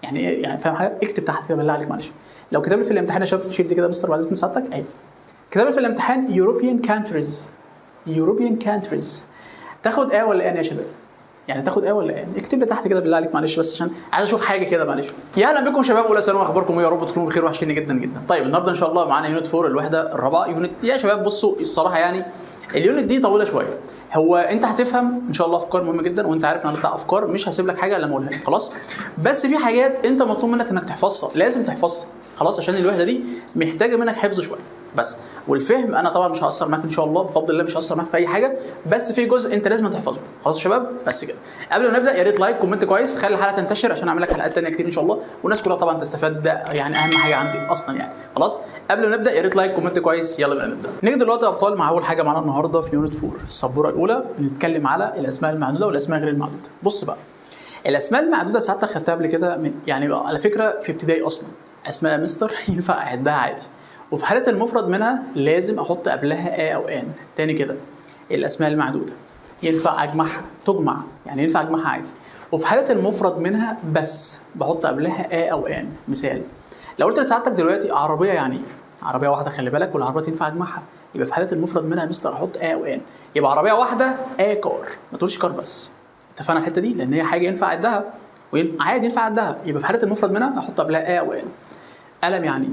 يعني ايه يعني فاهم حاجه؟ اكتب تحت كده بالله عليك معلش. لو كتب لي في الامتحان يا شباب شيل دي كده مستر بعد اذن سعادتك اهي. كتب لي في الامتحان European countries تاخد ايه ولا ان يا شباب؟ يعني تاخد ايه ولا ان؟ اكتب لي تحت كده بالله عليك معلش بس عشان عايز اشوف حاجه كده معلش. يا اهلا بكم شباب اولى ثانوي، اخباركم ايه؟ يا رب تكونوا بخير وحشيني جدا جدا. طيب النهارده ان شاء الله معانا يونت 4 الوحده الرابعه. يونت يا شباب بصوا الصراحه يعني اليونت دي طويله شويه. هو انت هتفهم ان شاء الله افكار مهمه جدا، وانت عارف ان انا بتاع افكار مش هسيب لك حاجه الا لما اقولها لك خلاص. بس في حاجات انت مطلوب منك انك تحفظها، لازم تحفظها خلاص، عشان الوحده دي محتاجه منك حفظ شويه بس. والفهم انا طبعا مش هاثر معاك ان شاء الله بفضل الله، مش هاثر معاك في اي حاجه، بس في جزء انت لازم تحفظه خلاص يا شباب. بس كده قبل ما نبدا يا ريت لايك كومنت كويس، خلي الحلقه تنتشر عشان اعمل لك حلقات ثانيه كتير ان شاء الله والناس كلها طبعا تستفاد، ده يعني اهم حاجه عندي اصلا يعني خلاص. قبل ما نبدا يا ريت لايك كومنت كويس، يلا بينا نبدا. نيجي دلوقتي يا ابطال مع اول حاجه معانا النهارده في يونت 4 السبوره الاولى، بنتكلم على الاسماء المعدوده والاسماء غير المعدوده. بص بقى الاسماء المعدوده ساعتها خدتها قبل كده يعني على فكره في ابتدائي اصلا. اسماء مستر ينفع اعدها عادي، وفي حاله المفرد منها لازم احط قبلها او ان. تاني كده الاسماء المعدوده ينفع اجمعها، تجمع يعني ينفع اجمعها عادي، وفي حاله المفرد منها بس بحط قبلها او ان. مثال لو قلت لسعادتك دلوقتي عربيه، يعني عربيه واحده خلي بالك، والعربيه تنفع اجمعها، يبقى في حاله المفرد منها مستر احط او ان، يبقى عربيه واحده كار، ما تقولش كار بس. اتفقنا الحته دي؟ لان هي حاجه ينفع اعدها عادي، ينفع اعدها، يبقى في حاله المفرد منها احط قبلها او ان. قلم يعني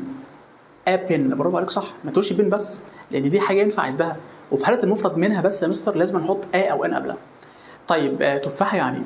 بن، برافو عليك صح، ما تقولش بن بس لان دي حاجه ينفع اعدها، وفي حاله المفرد منها بس يا مستر لازم نحط او ان قبلها. طيب تفاحه يعني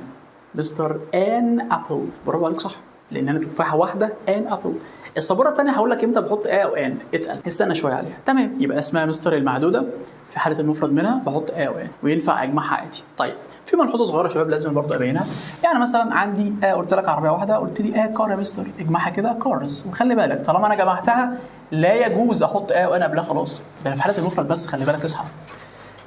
مستر ان ابل، برافو عليك صح، لان انا تفاحه واحده ان ابل. السبوره الثانيه هقول لك امتى بحط او ان، اتقل استنى شويه عليها. تمام، يبقى اسمها مستر المعدوده في حاله المفرد منها بحط او ان وينفع اجمعها عادي. طيب في ملحوظه صغيره يا شباب لازم برضو ابينها، يعني مثلا عندي قلت لك عربيه واحده، قلت لي كار يا مستر اجمعها كده كارز، وخلي بالك طالما انا جمعتها لا يجوز احط او ان قبلها خلاص، ده في حاله المفرد بس، خلي بالك اصحى.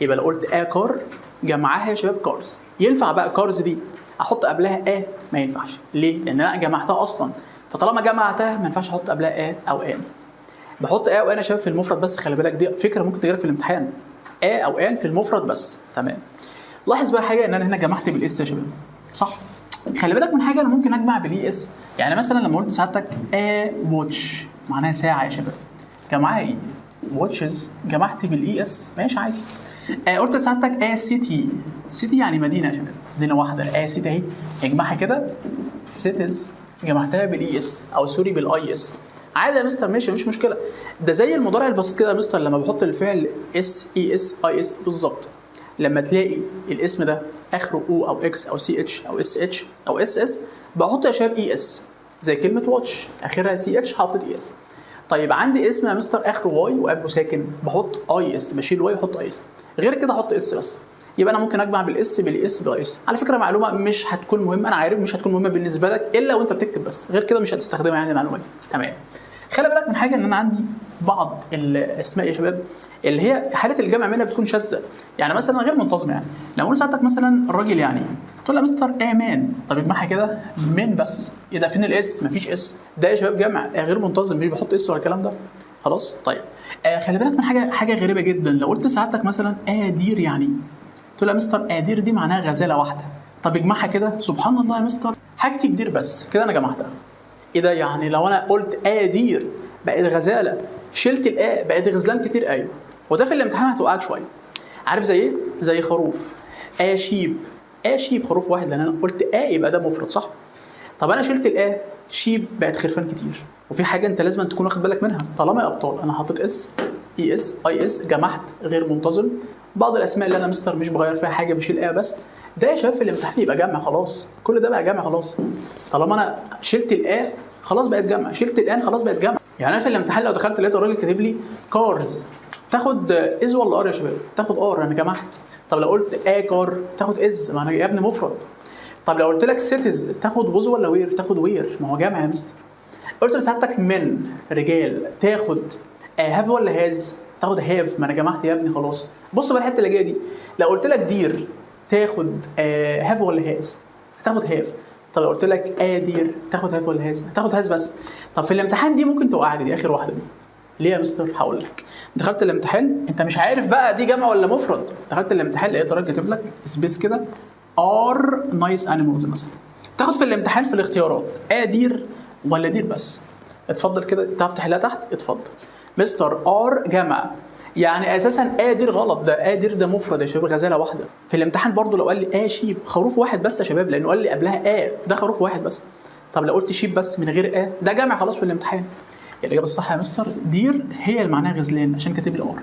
يبقى لو قلت كار جمعها يا شباب كارز، ينفع بقى كارز دي احط قبلها ما ينفعش. ليه؟ لان انا جمعتها اصلا، فطالما جمعتها ما ينفعش احط قبلها او ان. بحط او ان يا شباب في المفرد بس، خلي بالك دي فكره ممكن تجيلك في الامتحان، او ان في المفرد بس. تمام. لاحظ بقى حاجه ان انا هنا جمعت بالاس يا شباب صح؟ خلي بالك من حاجه، انا ممكن اجمع بالاي اس، يعني مثلا لما قلت سعادتك واتش معناها ساعه يا شباب، جمعها ايه؟ واتشز، جمعت بالاي اس ماشي عادي. قلت لسعادتك سيتي، سيتي يعني مدينه يا شباب، مدينه واحده سيتي اهي، اجمعها كده سيتيز، جمعتها بالاي اس او سوري بالاي اس عادي يا مستر ماشي مش مشكله. ده زي المضارع البسيط كده يا مستر، لما بحط الفعل اس اي اس اي اس بالظبط، لما تلاقي الاسم ده اخره او او اكس او سي اتش او اس اتش او اس اس بحط يا شباب اي اس، زي كلمه واتش اخرها سي اتش حطيت اي اس. طيب عندي اسم يا مستر اخره واي وقبله ساكن بحط اي اس، بشيل واي واحط اي اس، غير كده احط اس بس. يبقى انا ممكن اجمع بالاس بالاس بالاس. على فكره معلومه مش هتكون مهمه، انا عارف مش هتكون مهمه بالنسبه لك الا وانت بتكتب بس، غير كده مش هتستخدمها يعني المعلومه دي. تمام. خلي بالك من حاجه، ان انا عندي بعض الاسماء يا شباب اللي هي حاله الجمع منها بتكون شاذه، يعني مثلا غير منتظمه. يعني لو اقول ساعتك مثلا الراجل يعني تقول له مستر مان، طب اجمعها كده من بس، ايه ده فين الاس؟ مفيش اس، ده يا شباب جمع غير منتظم مش بحط اس ولا الكلام ده خلاص. طيب خلي بالك من حاجه غريبه جدا، لو قلت ساعتك مثلا ادير، يعني تقول له يا مستر ادير دي معناها غزاله واحده، طب اجمعها كده، سبحان الله يا مستر هكتب دير بس كده انا جمعتها. ايه ده؟ يعني لو انا قلت ادير بقت غزاله، شلت الاء بقت غزلان كتير. ايوه، وده في الامتحان هتوقعك شويه. عارف زي ايه؟ زي خروف شيب، شيب خروف واحد، لان انا قلت يبقى ده مفرد صح؟ طب انا شلت الاء شيب بقت خرفان كتير. وفي حاجه انت لازم تكون واخد بالك منها، طالما يا ابطال انا حاطط اس اي اس اي اس، جمعت غير منتظم، بعض الاسماء اللي انا مستر مش بغير فيها حاجه بشيل بس، ده يا شباب في الامتحان يبقى جمع خلاص، كل ده بقى جمع خلاص. طالما انا شلت الاء خلاص بقت جمع، شلت الان خلاص بقت جمع. يعني انا في الامتحان لو دخلت لقيت الراجل كاتب لي كارز، تاخد از ولا ار يا شباب؟ تاخد ار، انا جمعت. طب لو قلت كار تاخد از، ما انا يا ابني مفرد. طب لو قلت لك سيتيز تاخد وز ولا وير؟ تاخد وير، ما هو جمع يا مستر. قلت لسعادتك من رجال تاخد هاف ولا هاز؟ تاخد هاف، ما انا جمعت يا ابني خلاص. بص بقى الحته اللي جايه دي، لو قلت لك دير تاخد هاف ولا هاز؟ هتاخد هاف. طب لو قلت لك دير تاخد هاف ولا هاز؟ هتاخد هاز بس. طب في الامتحان دي ممكن توقعك، دي اخر واحده دي. ليه يا مستر؟ هقول لك. دخلت الامتحان انت مش عارف بقى دي جمع ولا مفرد، دخلت الامتحان لقيت راجل كاتب لك سبيس كده ار نايس انيمالز مثلا، تاخد في الامتحان في الاختيارات دير ولا دير بس. اتفضل كده تعرف تحلها تحت. اتفضل. مستر ار جمع، يعني اساسا دير غلط، ده دير ده مفرد يا شباب، غزاله واحده. في الامتحان برضو لو قال لي شيب، خروف واحد بس يا شباب، لانه قال لي قبلها ده خروف واحد بس. طب لو قلت شيب بس من غير ده جمع خلاص في الامتحان. الاجابه الصح يا مستر دير هي اللي معناها غزلان عشان كاتب لي ار.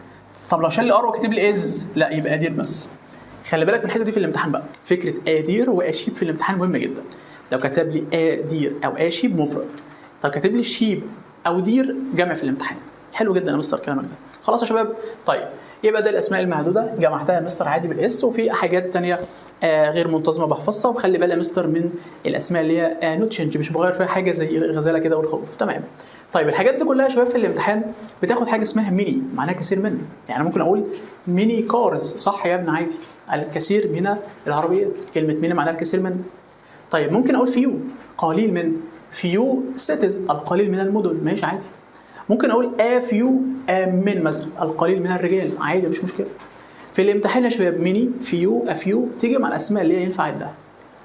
طب لو شال لي ار وكاتب لي لا يبقى دير بس. خلي بالك من الحته دي في الامتحان بقى، فكره دير واشيب في الامتحان مهمه جدا. لو كتب لي دير او شيب مفرد، طب كاتب لي شيب او دير جمع في الامتحان. حلو جدا يا مستر كلامك ده. خلاص يا شباب. طيب يبقى ده الاسماء المحدوده جمعتها يا مستر عادي بالاس، وفي حاجات ثانيه غير منتظمه بحفظها. وخلي بالك يا مستر من الاسماء اللي هي نوت تشينج، مش بغير فيها حاجه زي الغزاله كده والخروف. تمام. طيب الحاجات دي كلها يا شباب في الامتحان بتاخد حاجه اسمها ميني، معناها كثير من. يعني ممكن اقول ميني كارز، صح يا ابني عادي، الكثير من العربيات. كلمه ميني معناها الكثير من. طيب ممكن اقول فيو، قليل من. فيو سيتيز، القليل من المدن، ماشي عادي. ممكن اقول فيو من مثلا، القليل من الرجال، عادي مش مشكله. في الامتحان يا شباب ميني فيو افيو تيجي مع الاسماء اللي هي ينفع عدها.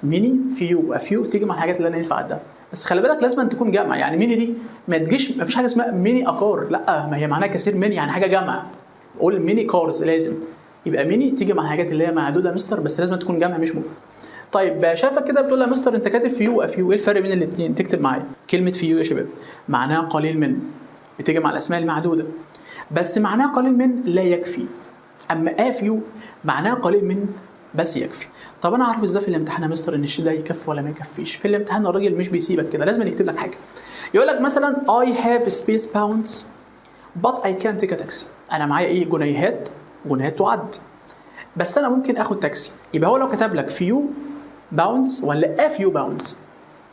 ميني فيو افيو تيجي مع الحاجات اللي انا ينفع عدها. بس خلي بالك لازم أن تكون جمع، يعني ميني دي ما تجيش، ما فيش حاجه اسمها ميني اكار، لا، ما هي معناها كثير من، يعني حاجه جمع. قول ميني كارز لازم يبقى ميني تيجي مع الحاجات اللي هي معدوده مستر، بس لازم تكون جمع مش مفرد. طيب شافك كده بتقول له يا مستر انت كاتب فيو افيو، ايه الفرق بين الاثنين؟ تكتب معايا كلمه فيو يا شباب معناها قليل من، بتيجي مع الاسماء المعدوده، بس معناها قليل من لا يكفي. اما فيو معناها قليل من بس يكفي. طب انا اعرف ازاي في الامتحان يا مستر ان الشيء ده يكفي ولا ما يكفيش؟ في الامتحان الراجل مش بيسيبك كده، لازم يكتب لك حاجه. يقول لك مثلا I have space pounds but I can't take a taxi. انا معايا جنيهات تعد، بس انا ممكن اخد تاكسي. يبقى هو لو كتب لك فيو باوندز ولا فيو باوندز،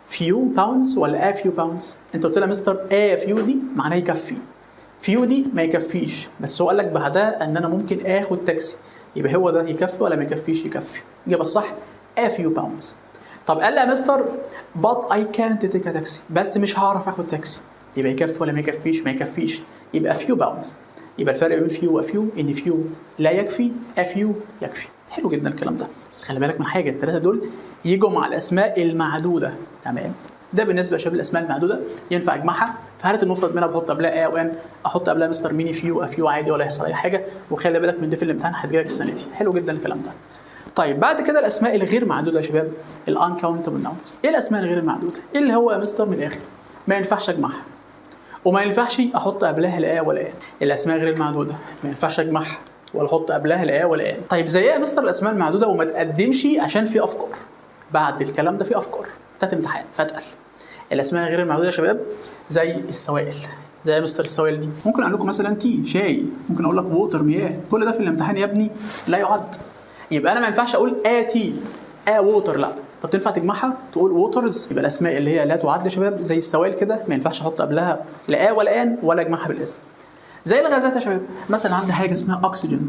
فيو باوندز ولا فيو باوندز، انت قلت لها مستر فيو دي معناها يكفي، فيو دي ما يكفيش، بس هو قال لك بعدها ان انا ممكن اخد تاكسي، يبقى هو ده يكفي ولا ما يكفيش؟ يكفي. يبقى الصح فيو باوندز. طب قال لي يا مستر but I can't take a taxi، بس مش هعرف اخد تاكسي، يبقى يكفي ولا ما يكفيش؟ ما يكفيش، يبقى فيو باوندز. يبقى الفرق بين فيو وفيو ان فيو لا يكفي، فيو يكفي. حلو جدا الكلام ده، بس خلي بالك من حاجه، الثلاثه دول يجوا مع الاسماء المعدوده. تمام. ده بالنسبه لشباب الاسماء المعدوده ينفع اجمعها. في حاله المفرد منها بحط قبلها وان، احط قبلها مستر ميني فيو افيو عادي ولا يحصل اي حاجه. وخلي بالك من دي في الامتحان هتجيلك السنه دي. حلو جدا الكلام ده. طيب بعد كده الاسماء الغير معدوده يا شباب، الانكاونتبل ناونز. ايه الاسماء الغير المعدوده؟ ايه اللي هو يا مستر من الاخر ما ينفعش اجمعها وما ينفعش احط قبلها ولا الاسماء غير المعدوده ما ينفعش اجمعها ولا احط قبلها ولا طيب زي ايه يا مستر الاسماء المعدوده وما تقدمش عشان في افكار بعد الكلام ده؟ في افكار بتاعت امتحان فتقل. الاسماء غير المعدوده يا شباب زي السوائل، زي مستر السوائل دي ممكن اقول لكم مثلا تي شاي، ممكن اقول لك ووتر مياه، كل ده في الامتحان يا ابني لا يعد. يبقى انا ما ينفعش اقول تي ووتر، لا. طب تنفع تجمعها تقول ووترز. يبقى الاسماء اللي هي لا تعد يا شباب زي السوائل كده ما ينفعش احط قبلها لا ولا ان ولا اجمعها بالاسم. زي الغازات يا شباب، مثلا عندي حاجه اسمها اكسجين.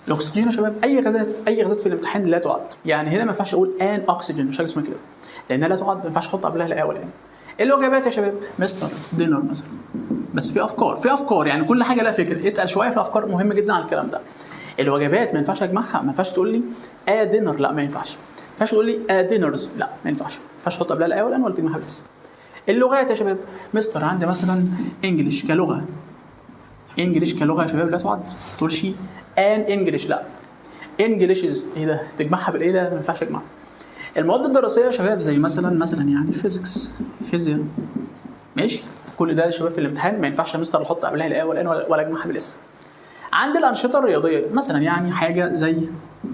الاكسجين يا شباب اي غازات في الامتحان لا تعد، يعني هنا ما ينفعش اقول ان اكسجين، مش حاجه اسمها كده لانها لا تعد، ما ينفعش احط قبلها لا ولا ان. الوجبات يا شباب مستر دينر مثلا، بس في افكار يعني كل حاجه لها فكره، اتقل شويه في افكار مهمه جدا على الكلام ده. الوجبات ما ينفعش اجمعها، ما ينفعش تقول لي دينر، لا ما ينفعش. ما ينفعش تقول لي دينرز، لا ما ينفعش. ما ينفعش تحط قبلها لا ولا ان ولا تجمعها بالاسم. اللغات يا شباب مستر عندي مثلا انجلش كلغه، انجلش كلغه يا شباب لا تعد، ما تقولش ان انجلش، لا. انجليشز ايه ده؟ تجمعها بالايه ده؟ ما ينفعش اجمعها. المواد الدراسيه يا شباب زي مثلا يعني فيزيكس، فيزياء، ماشي. كل ده يا شباب في الامتحان ما ينفعش يا مستر احط قبلها لا ولا ان ولا اجمعها بالاسم. عندي الانشطه الرياضيه مثلا يعني حاجه زي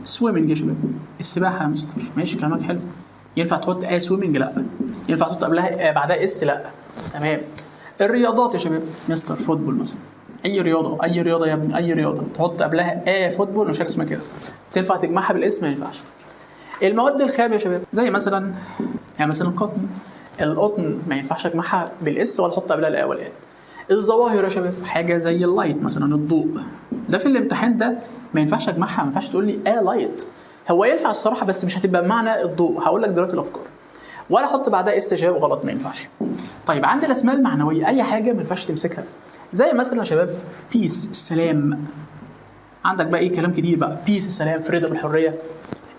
سويمنج يا شباب، السباحه يا مستر، ماشي كلامك حلو. ينفع تحط سويمنج؟ لا. ينفع تحط قبلها بعدها لا. تمام. الرياضات يا شباب مستر فوتبول مثلا، اي رياضه يا ابني، اي رياضه تحط قبلها فوتبول، مش حاجه اسمها كده. تنفع تجمعها بالاسم؟ ما ينفعش. المواد الخام يا شباب زي مثلا قطن، القطن ما ينفعش اجمعها بالاس ولا احط قبلها لا ولا ان. الظواهر يا شباب حاجه زي اللايت مثلا، الضوء، ده في الامتحان ده ما ينفعش اجمعها، ما ينفعش تقول لي لايت. هو ينفع الصراحه بس مش هتبقى بمعنى الضوء، هقول لك دلوقتي الافكار. ولا احط بعدها اس شباب غلط، ما ينفعش. طيب عندي الاسماء المعنويه اي حاجه ما ينفعش تمسكها، زي مثلا يا شباب بيس السلام. عندك بقى كلام كتير بقى، بيس السلام، فريدم الحريه.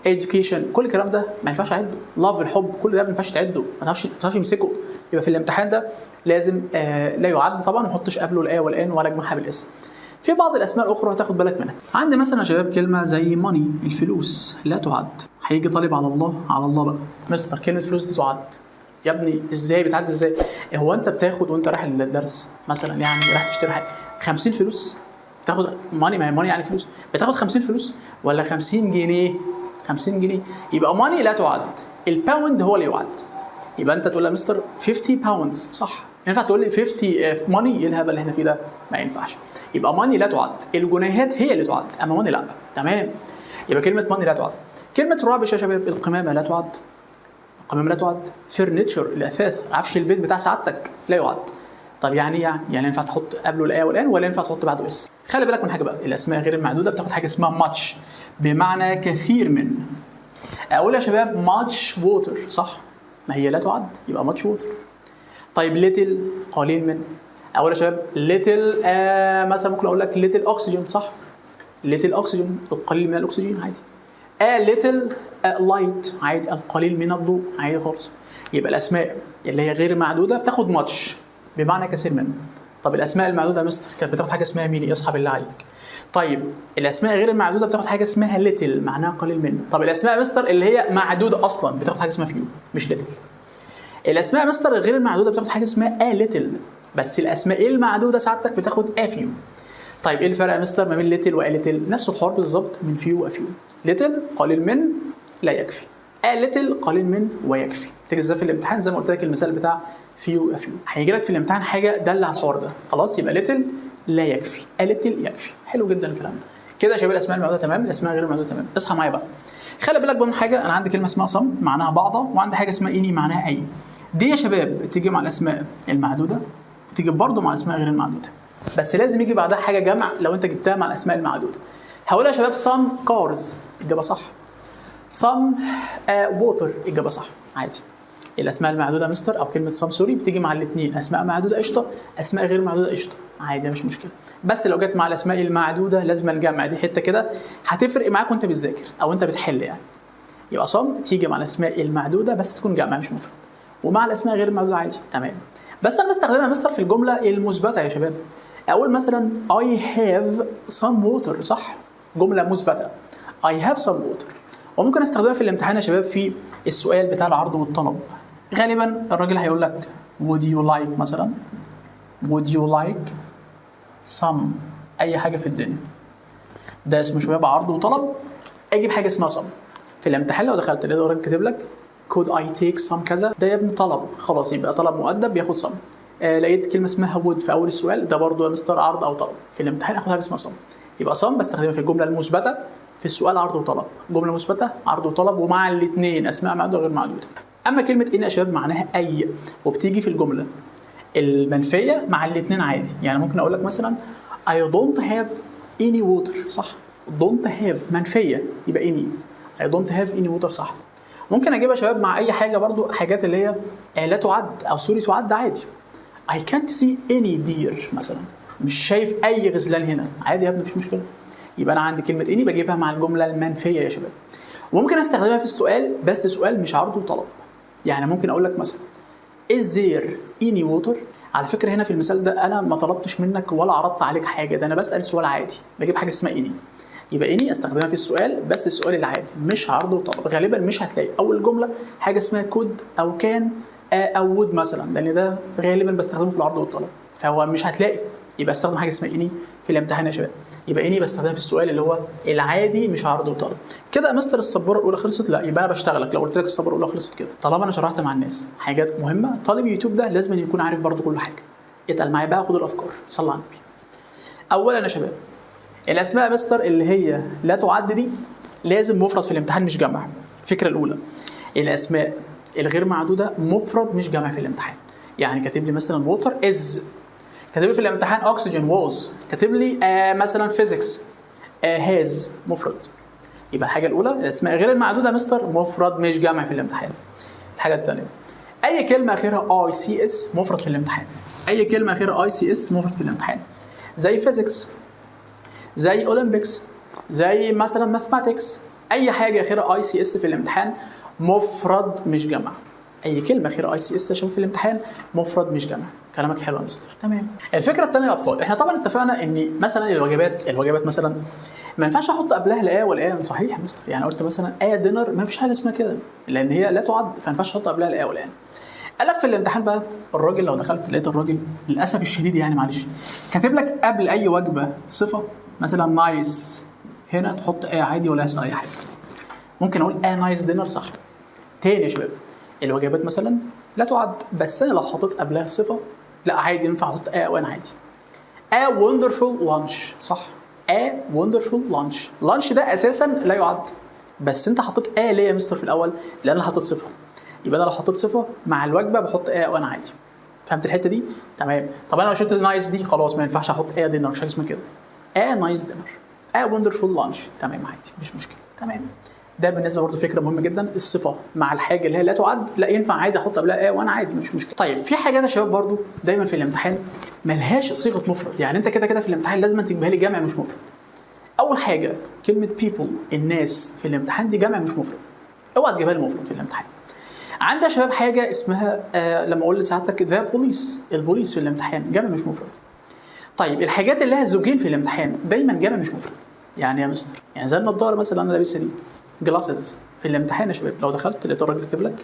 education، كل الكلام ده ما ينفعش اعده. love الحب، كل ده ما ينفعش تعده، ما تعرفش يمسكه. يبقى في الامتحان ده لازم لا يعد طبعا، ما نحطش قبله الايه والان ولا اجمعها بالاسم. في بعض الاسماء الاخرى هتاخد بالك منها. عندي مثلا يا شباب كلمه زي ماني، الفلوس لا تعد. هيجي طالب على الله بقى، مستر كلمه فلوس دي تعد. يا ابني ازاي بتعد ازاي؟ هو انت بتاخد وانت رايح للدرس مثلا، يعني رايح تشتري حاجه 50 فلوس، بتاخد ماني، ما هي ماني يعني فلوس، بتاخد 50 فلوس ولا 50 جنيه؟ 50 جنيه. يبقى ماني لا تعد، الباوند هو اللي يعد. يبقى انت تقول لها مستر 50 باوندز، صح؟ ينفع تقول لي 50 ماني؟ ايه الهبل اللي احنا فيه ده؟ ما ينفعش. يبقى ماني لا تعد، الجنيهات هي اللي تعد، اما ماني لا. تمام؟ يبقى كلمه ماني لا تعد. كلمه رابش يا شباب، القمامه لا تعد. القمامه لا تعد. فرنتشر، الاثاث، عفش البيت بتاع سعادتك لا يعد. طب يعني يعني ينفع تحط قبله الايه والان ولا ينفع تحط بعده اس؟ خلي بالك من حاجه بقى، الاسماء غير المعدوده بتاخد حاجه اسمها ماتش، بمعنى كثير من. اقول يا شباب ماتش ووتر، صح؟ ما هي لا تعد، يبقى ماتش ووتر. طيب ليتل، قليل من. اقول يا شباب ليتل مثلا ممكن اقول لك ليتل اوكسجين، صح؟ ليتل اوكسجين، القليل من الاكسجين، عادي. ليتل لايت، عادي، القليل من الضوء، عادي خالص. يبقى الاسماء اللي هي غير معدوده بتاخد ماتش بمعنى كثير منه. طب الاسماء المعدوده يا مستر كانت بتاخد حاجه اسمها ميني، اصحى بالله عليك. طيب الاسماء غير المعدوده بتاخد حاجه اسمها ليتل، معناها قليل منه. طب الاسماء يا مستر اللي هي معدوده اصلا بتاخد حاجه اسمها فيو، مش ليتل. الاسماء يا مستر غير المعدوده بتاخد حاجه اسمها ليتل، بس الاسماء المعدوده سعادتك بتاخد افيو. طيب ايه الفرق يا مستر ما بين ليتل واليتل؟ نفس الحوار بالظبط، من فيو وافيو. ليتل قليل من لا يكفي، ليتل قليل من ويكفي. تيجي ازاي في الامتحان؟ زي ما قلت لك المثال بتاع فيو وافيو، هيجي لك في الامتحان حاجه داله على الحوار ده. خلاص يبقى ليتل لا يكفي، ليتل يكفي. حلو جدا الكلام ده. كده يا شباب الاسماء المعدوده تمام، الاسماء غير المعدوده تمام. اصحى معايا بقى، خلي بالك بقى من حاجه. انا عندي كلمه اسمها صم معناها بعضه، وعندي حاجه اسمها اني معناها اي. دي يا شباب بتيجي مع الاسماء المعدوده، بتيجي برضه مع الاسماء غير المعدوده، بس لازم يجي بعدها حاجه جمع لو انت جبتها مع الاسماء المعدوده. هقول يا شباب some cars، اجابه صح. some water، اجابه صح، عادي. الاسماء المعدوده مستر او كلمه some سوري بتيجي مع الاثنين، اسماء معدوده قشطه، اسماء غير معدوده قشطه، عادي مش مشكله. بس لو جت مع الاسماء المعدوده لازم الجمع، دي حته كده هتفرق معاك وانت بتذاكر او انت بتحل يعني. يبقى some تيجي مع الاسماء المعدوده بس تكون جمع مش مفرد، ومع الاسماء غير المعدوده عادي. تمام. بس انا بستخدمها مستر في الجمله المثبته يا شباب. اقول مثلا I have some water، صح؟ جمله مثبته I have some water. وممكن استخدمها في الامتحان يا شباب في السؤال بتاع العرض والطلب. غالبا الراجل هيقول لك would you like مثلا، would you like some، اي حاجه في الدنيا. ده اسمه شباب عرض وطلب، اجيب حاجه اسمها some. في الامتحان لو دخلت لقيت الراجل كاتب لك could I take some كذا، ده يا ابني طلب، خلاص يبقى طلب مؤدب بياخد some. لقيت كلمه اسمها would في اول السؤال، ده برضه يا مستر عرض او طلب. في الامتحان اخد حاجه اسمها some. يبقى some بستخدمها في الجمله المثبته في السؤال عرض وطلب، جمله مثبته عرض وطلب، ومع الاثنين اسماء معدوده وغير معدوده. اما كلمه ان يا شباب معناها اي، وبتيجي في الجمله المنفيه مع الاثنين عادي. يعني ممكن اقول لك مثلا I don't have any water، صح؟ don't have منفيه يبقى any، I don't have any water، صح؟ ممكن اجيبها يا شباب مع اي حاجه برضو، حاجات اللي هي لا تعد او سوري تعد عادي. I can't see any deer مثلا، مش شايف اي غزلان هنا، عادي يا ابني مش مشكله. يبقى انا عندي كلمه اني بجيبها مع الجمله المنفيه يا شباب. وممكن استخدمها في السؤال بس سؤال مش عرض وطلب. يعني ممكن اقول لك مثلا is there any water. على فكره هنا في المثال ده انا ما طلبتش منك ولا عرضت عليك حاجه، ده انا بسال سؤال عادي، بجيب حاجه اسمها اني. يبقى اني استخدمها في السؤال بس السؤال العادي مش عرض وطلب. غالبا مش هتلاقي اول جمله حاجه اسمها كود او كان او وود مثلا، لان ده غالبا بستخدمه في العرض والطلب، فهو مش هتلاقي. يبقى استخدم حاجه اسمها اني في الامتحان يا شباب. يبقى اني بستخدمها في السؤال اللي هو العادي مش عرض وطلب. كده يا مستر السبوره الاولى خلصت؟ لا، يبقى انا بشتغلك لو قلت لك السبوره الاولى خلصت كده. طالما انا شرحت مع الناس حاجات مهمه، طالب يوتيوب ده لازم يكون عارف برضو كل حاجه. اتقل معايا بقى، خد الافكار، صلى على النبي. اولا يا شباب الاسماء مستر اللي هي لا تعد دي لازم مفرد في الامتحان مش جمع. الفكره الاولى الاسماء الغير معدوده مفرد مش جمع في الامتحان. يعني كاتب لي مثلا ووتر از، كاتب لي في الامتحان اوكسجين واز، كاتب لي مثلا فيزيكس هاز، مفرد. يبقى الحاجه الاولى الاسماء غير المعدوده مستر مفرد مش جمع في الامتحان. الحاجه الثانيه اي كلمه اخرها اي سي اس مفرد في الامتحان. اي كلمه اخرها اي سي اس مفرد في الامتحان، زي فيزيكس، زي اولمبيكس، زي مثلا ماثماتكس، اي حاجه اخرها اي سي اس في الامتحان مفرد مش جمع. اي كلمه اخرها اي سي اس عشان في الامتحان مفرد مش جمع. كلامك حلو يا مستر. تمام. الفكره الثانيه يا ابطال، احنا طبعا اتفقنا ان مثلا الوجبات مثلا ما ينفعش احط قبلها لا ولا ان. صحيح يا مستر، يعني قلت مثلا دينر ما فيش حاجه اسمها كده لان هي لا تعد، فما ينفعش احط قبلها لا ولا ان. قال لك في الامتحان بقى الراجل لو دخلت لقيت الراجل للاسف الشديد يعني معلش كاتب لك قبل اي وجبه صفه مثلا نايس، هنا تحط عادي ولا يحصل اي حاجه. ممكن اقول نايس دينر صح. تاني يا شباب، الوجبات مثلا لا تعد، بس انا لو حطيت قبلها صفه لا عادي ينفع احط وان عادي. wonderful lunch صح. wonderful lunch. lunch ده اساسا لا يعد، بس انت حطيت ليه يا مستر في الاول؟ لان انا حطيت صفه. يبقى انا لو حطيت صفه مع الوجبه بحط وانا عادي. فهمت الحته دي؟ تمام. طب انا لو شلت نايس دي خلاص ما ينفعش احط دينر، مش حاجه اسمها كده. نايس دينر. وندرفول لانش. تمام عادي مش مشكله. تمام. ده بالنسبه برضه فكره مهمه جدا، الصفه مع الحاجه اللي هي لا تعد لا ينفع عادي احط قبلها وانا عادي مش مشكله. طيب في حاجات يا شباب برضه دايما في الامتحان ملهاش صيغه مفرد، يعني انت كده في الامتحان لازم تجيبها لي جمع مش مفرد. اول حاجه كلمه people الناس في الامتحان دي جمع مش مفرد. اوعى تجيبها لي مفرد في الامتحان. عندها شباب حاجه اسمها لما اقول لسعادتك ذا بوليس، البوليس في الامتحان جمع مش مفرد. طيب الحاجات اللي لها زوجين في الامتحان دايما جمع مش مفرد. يعني يا مستر يعني زي النضاره مثلا انا لابسها دي جلاسز في الامتحان يا شباب، لو دخلت لقيت الراجل كاتب لك،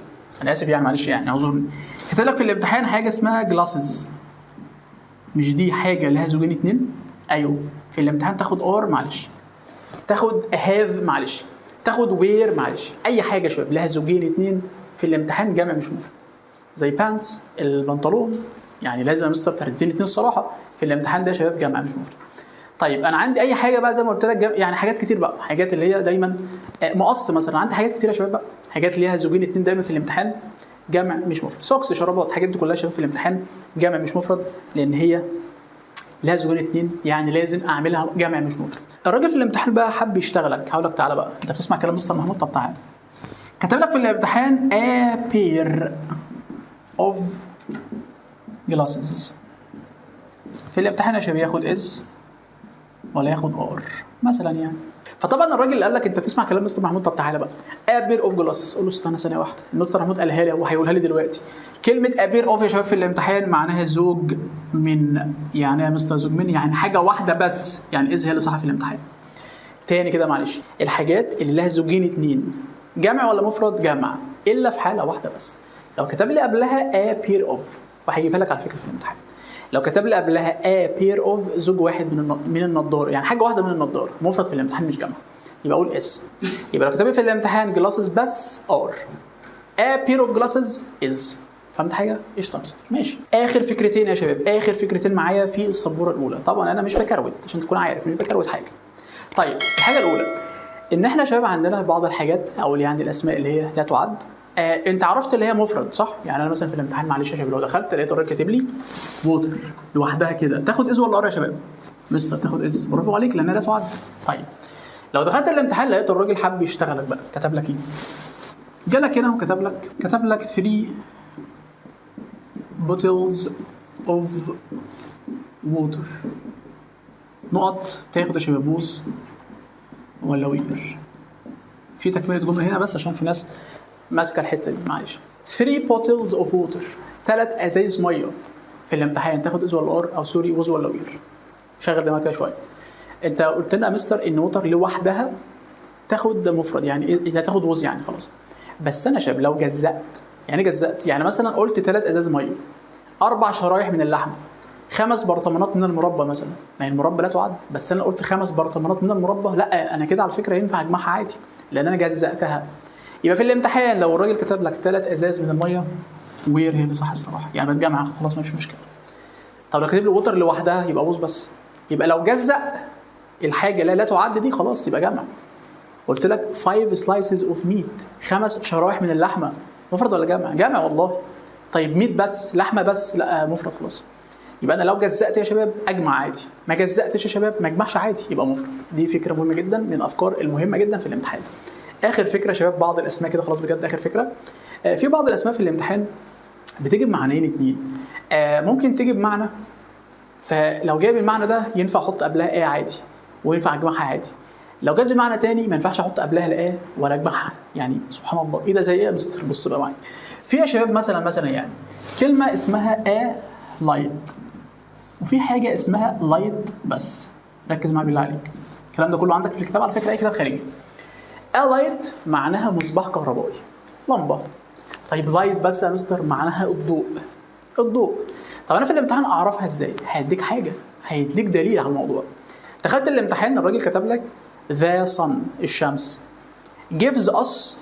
انا اسف يعني معلش يعني اعذرني، كاتب لك في الامتحان حاجه اسمها جلاسز، مش دي حاجه لها زوجين اتنين؟ ايوه في الامتحان تاخد معلش، تاخد هاف معلش، تاخد وير معلش، اي حاجه يا شباب لها زوجين اتنين في الامتحان جمع مش مفرد. زي بانتس البنطلون، يعني لازم يا مستر فردين اتنين الصراحه في الامتحان ده يا شباب جمع مش مفرد. طيب انا عندي اي حاجه بقى زي ما قلت لك يعني حاجات كتير بقى، حاجات اللي هي دايما مقص مثلا، عندي حاجات كتير يا شباب بقى، حاجات ليها زوجين اتنين دايما في الامتحان جمع مش مفرد. سوكس شرابات، الحاجات دي كلها يا شباب في الامتحان جمع مش مفرد لان هي لها زوجين اتنين، يعني لازم اعملها جمع مش مفرد. الراجل في الامتحان بقى حب يشتغلك، هقول لك تعالى بقى انت بتسمع كلام مستر محمود، طب تعالى كتب لك في الامتحان a pair of glasses. في الامتحان يا شباب ياخد is ولا ياخد ار مثلا يعني. فطبعا الراجل اللي قال لك انت بتسمع كلام مستر محمود، طب تعالى بقى a pair of glasses، قول له استنى ثانيه واحده، المستر محمود قالها لي وهيقولها لي دلوقتي. كلمه a pair of يا شباب في الامتحان معناها زوج من، يعني يا مستر زوج من يعني حاجه واحده بس، يعني is هي اللي صح في الامتحان. تاني كده معلش، الحاجات اللي لها زوجين اتنين جمع ولا مفرد؟ جمع، الا في حاله واحده بس، لو كتب لي قبلها a pair of، وهجيبها لك على فكره في الامتحان، لو كتب لي قبلها a pair of زوج واحد من النضاره، يعني حاجه واحده من النضاره، مفرد في الامتحان مش جمع، يبقى اقول اس. يبقى لو كتب لي في الامتحان جلاسز بس ار، a pair of glasses is. فهمت حاجه؟ قشطه يا مستر ماشي. اخر فكرتين يا شباب، اخر فكرتين معايا في السبوره الاولى، طبعا انا مش بكروت عشان تكون عارف، مش بكروت حاجه. طيب الحاجه الاولى ان احنا شباب عندنا بعض الحاجات او يعني الاسماء اللي هي لا تعد، انت عرفت اللي هي مفرد صح؟ يعني انا مثلا في الامتحان معلش يا شباب لو دخلت لقيت الراجل كاتب لي ووتر لوحدها كده، تاخد از ولا ار يا شباب؟ مستر تاخد از، برافو عليك لانها لا تعد. طيب لو دخلت الامتحان لقيت الراجل حب يشتغلك بقى، كتب لك ايه؟ جالك هنا وكتب لك 3 bottles of water نقط، تاخد يا شباب بوز ولا وير؟ في تكمله جمله هنا بس عشان في ناس ماسكه الحته دي معلش. 3 bottles of water 3 ازايز ميه في الامتحان، تاخد از ولا ار او سوري ووز ولا وير؟ شغل دماغك كده شويه. انت قلت لنا يا مستر ان ووتر لوحدها تاخد مفرد، يعني اذا تاخد ووز يعني خلاص. بس انا شاب لو جزأت، يعني جزأت يعني مثلا قلت 3 ازاز ميه، 4 شرايح من اللحمه، 5 برطمانات من المربى مثلا، ما هي المربى لا تعد، بس انا قلت 5 برطمانات من المربى، لا انا كده على فكره ينفع اجمعها عادي لان انا جزأتها. يبقى في الامتحان لو الراجل كتب لك 3 ازاز من الميه، وير هي اللي صح الصراحه، يعني بتجمع خلاص مفيش مشكله. طب لو كاتب لي ووتر لوحدها يبقى بوز بس. يبقى لو جزأ الحاجه لا تعد دي خلاص تبقى جمع. قلت لك 5 slices of meat 5 شرايح من اللحمه، مفرد ولا جمع؟ جمع والله. طيب ميت بس، لحمه بس، لا مفرد خلاص. يبقى انا لو جزأت يا شباب اجمع عادي، ما جزأتش يا شباب ما اجمعش عادي، يبقى مفرد. دي فكره مهمه جدا من الافكار المهمه جدا في الامتحان. اخر فكره يا شباب، بعض الاسماء كده خلاص بجد اخر فكره، في بعض الاسماء في الامتحان بتيجي بمعنيين اتنين، ممكن تيجي بمعنى، فلو جايب المعنى ده ينفع احط قبلها عادي وينفع اجمعها عادي. لو جت بمعنى تاني ما ينفعش احط قبلها لا ولا اجمعها. يعني سبحان الله، ايه ده زي ايه يا مستر؟ بص بقى معايا في يا شباب مثلا يعني كلمه اسمها لايت، وفي حاجه اسمها لايت بس. ركز معايا بالله عليك، الكلام ده كله عندك في الكتاب على فكره، اي كتاب خارجي. لايت معناها مصباح كهربائي، لمبه. طيب لايت بس يا مستر معناها الضوء. الضوء. طب انا في الامتحان اعرفها ازاي؟ هيديك حاجه، هيديك دليل على الموضوع. دخلت الامتحان الراجل كتب لك the sun الشمس gives us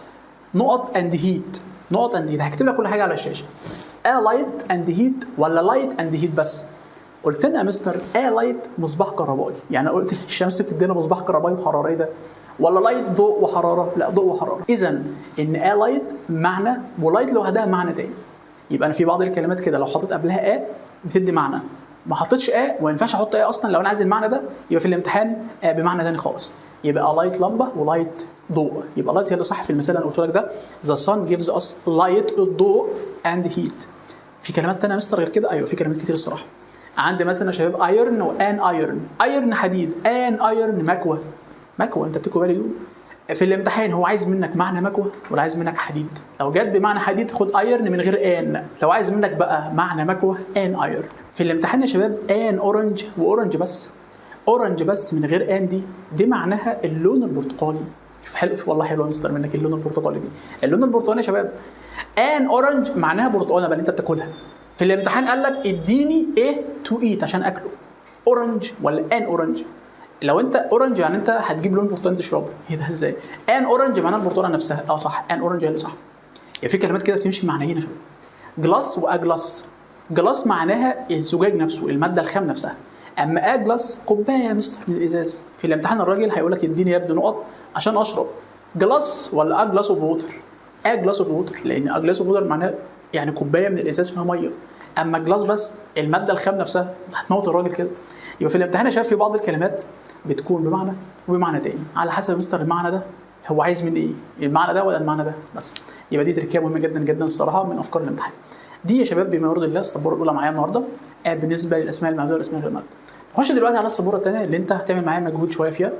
نقط and heat. نقط and heat هكتب لك كل حاجه على الشاشه. light and heat ولا light and heat بس؟ قلت لنا يا مستر light مصباح كهربائي، يعني قلت الشمس بتدينا مصباح كهربائي وحراره، ايه ده؟ ولا لايت ضوء وحراره؟ لا، ضوء وحراره. اذا ان لايت معنى ولايت لوحدها معنى تاني. يبقى انا في بعض الكلمات كده لو حطيت قبلها بتدي معنى، ما حطيتش وما ينفعش احط اصلا لو انا عايز المعنى ده، يبقى في الامتحان بمعنى تاني خالص. يبقى لايت لمبه ولايت ضوء. يبقى لايت هي اللي صح في المثال اللي انا قلت لك ده. ذا sun gives us light الضوء and heat. في كلمات تانية يا مستر غير كده؟ ايوه في كلمات كتير الصراحه. عندي مثلا يا شباب ايرن وان ايرن. ايرن حديد، ان ايرن مكوه. مكوه، انت بتكوي بالي دول. في الامتحان هو عايز منك معنى مكوه ولا عايز منك حديد؟ لو جت بمعنى حديد خد ايرن من غير ان. لو عايز منك بقى معنى مكوه ان ايرن. في الامتحان يا شباب ان اورنج واورنج بس. اورنج بس من غير ان دي معناها اللون البرتقالي. شوف حلو، والله حلو يا مستر منك اللون البرتقالي دي. اللون البرتقالي يا شباب ان اورنج معناها برتقاله بقى انت بتاكلها. في الامتحان قال لك اديني ايه تو ايت عشان اكله، اورنج ولا ان اورنج؟ لو انت اورنج يعني انت هتجيب لون برتقالي تشربه، ايه ده ازاي؟ ان اورنج معناها البرتقاله نفسها. صح، ان اورنج هي اللي صح. يعني في كلمات كده بتمشي معنيين يا شباب. جلاس واجلاس. جلاس معناها الزجاج نفسه، الماده الخام نفسها. اما اجلاس كوبايه يا مستر من الازاز. في الامتحان الراجل هيقول لك اديني يا ابني نقط عشان اشرب. جلاس ولا اجلاس اوف ووتر؟ اجلاس اوف ووتر، لان اجلاس اوف ووتر معناها يعني كوبايه من الازاز فيها ميه. اما جلاس بس الماده الخام نفسها هتموت الراجل كده. يبقى في الامتحان يا شباب في بعض الكلمات بتكون بمعنى وبمعنى تاني على حسب مستر المعنى ده هو عايز مني ايه، المعنى ده ولا المعنى ده بس. يبقى دي تركيبه مهمه جدا جدا الصراحه من افكار الامتحان دي يا شباب. بما يرضي الله السبوره الاولى معايا النهارده بالنسبه للاسماء المعدوده والاسماء غير المعدوده. نخش دلوقتي على السبوره الثانيه اللي انت هتعمل معايا مجهود شويه فيها،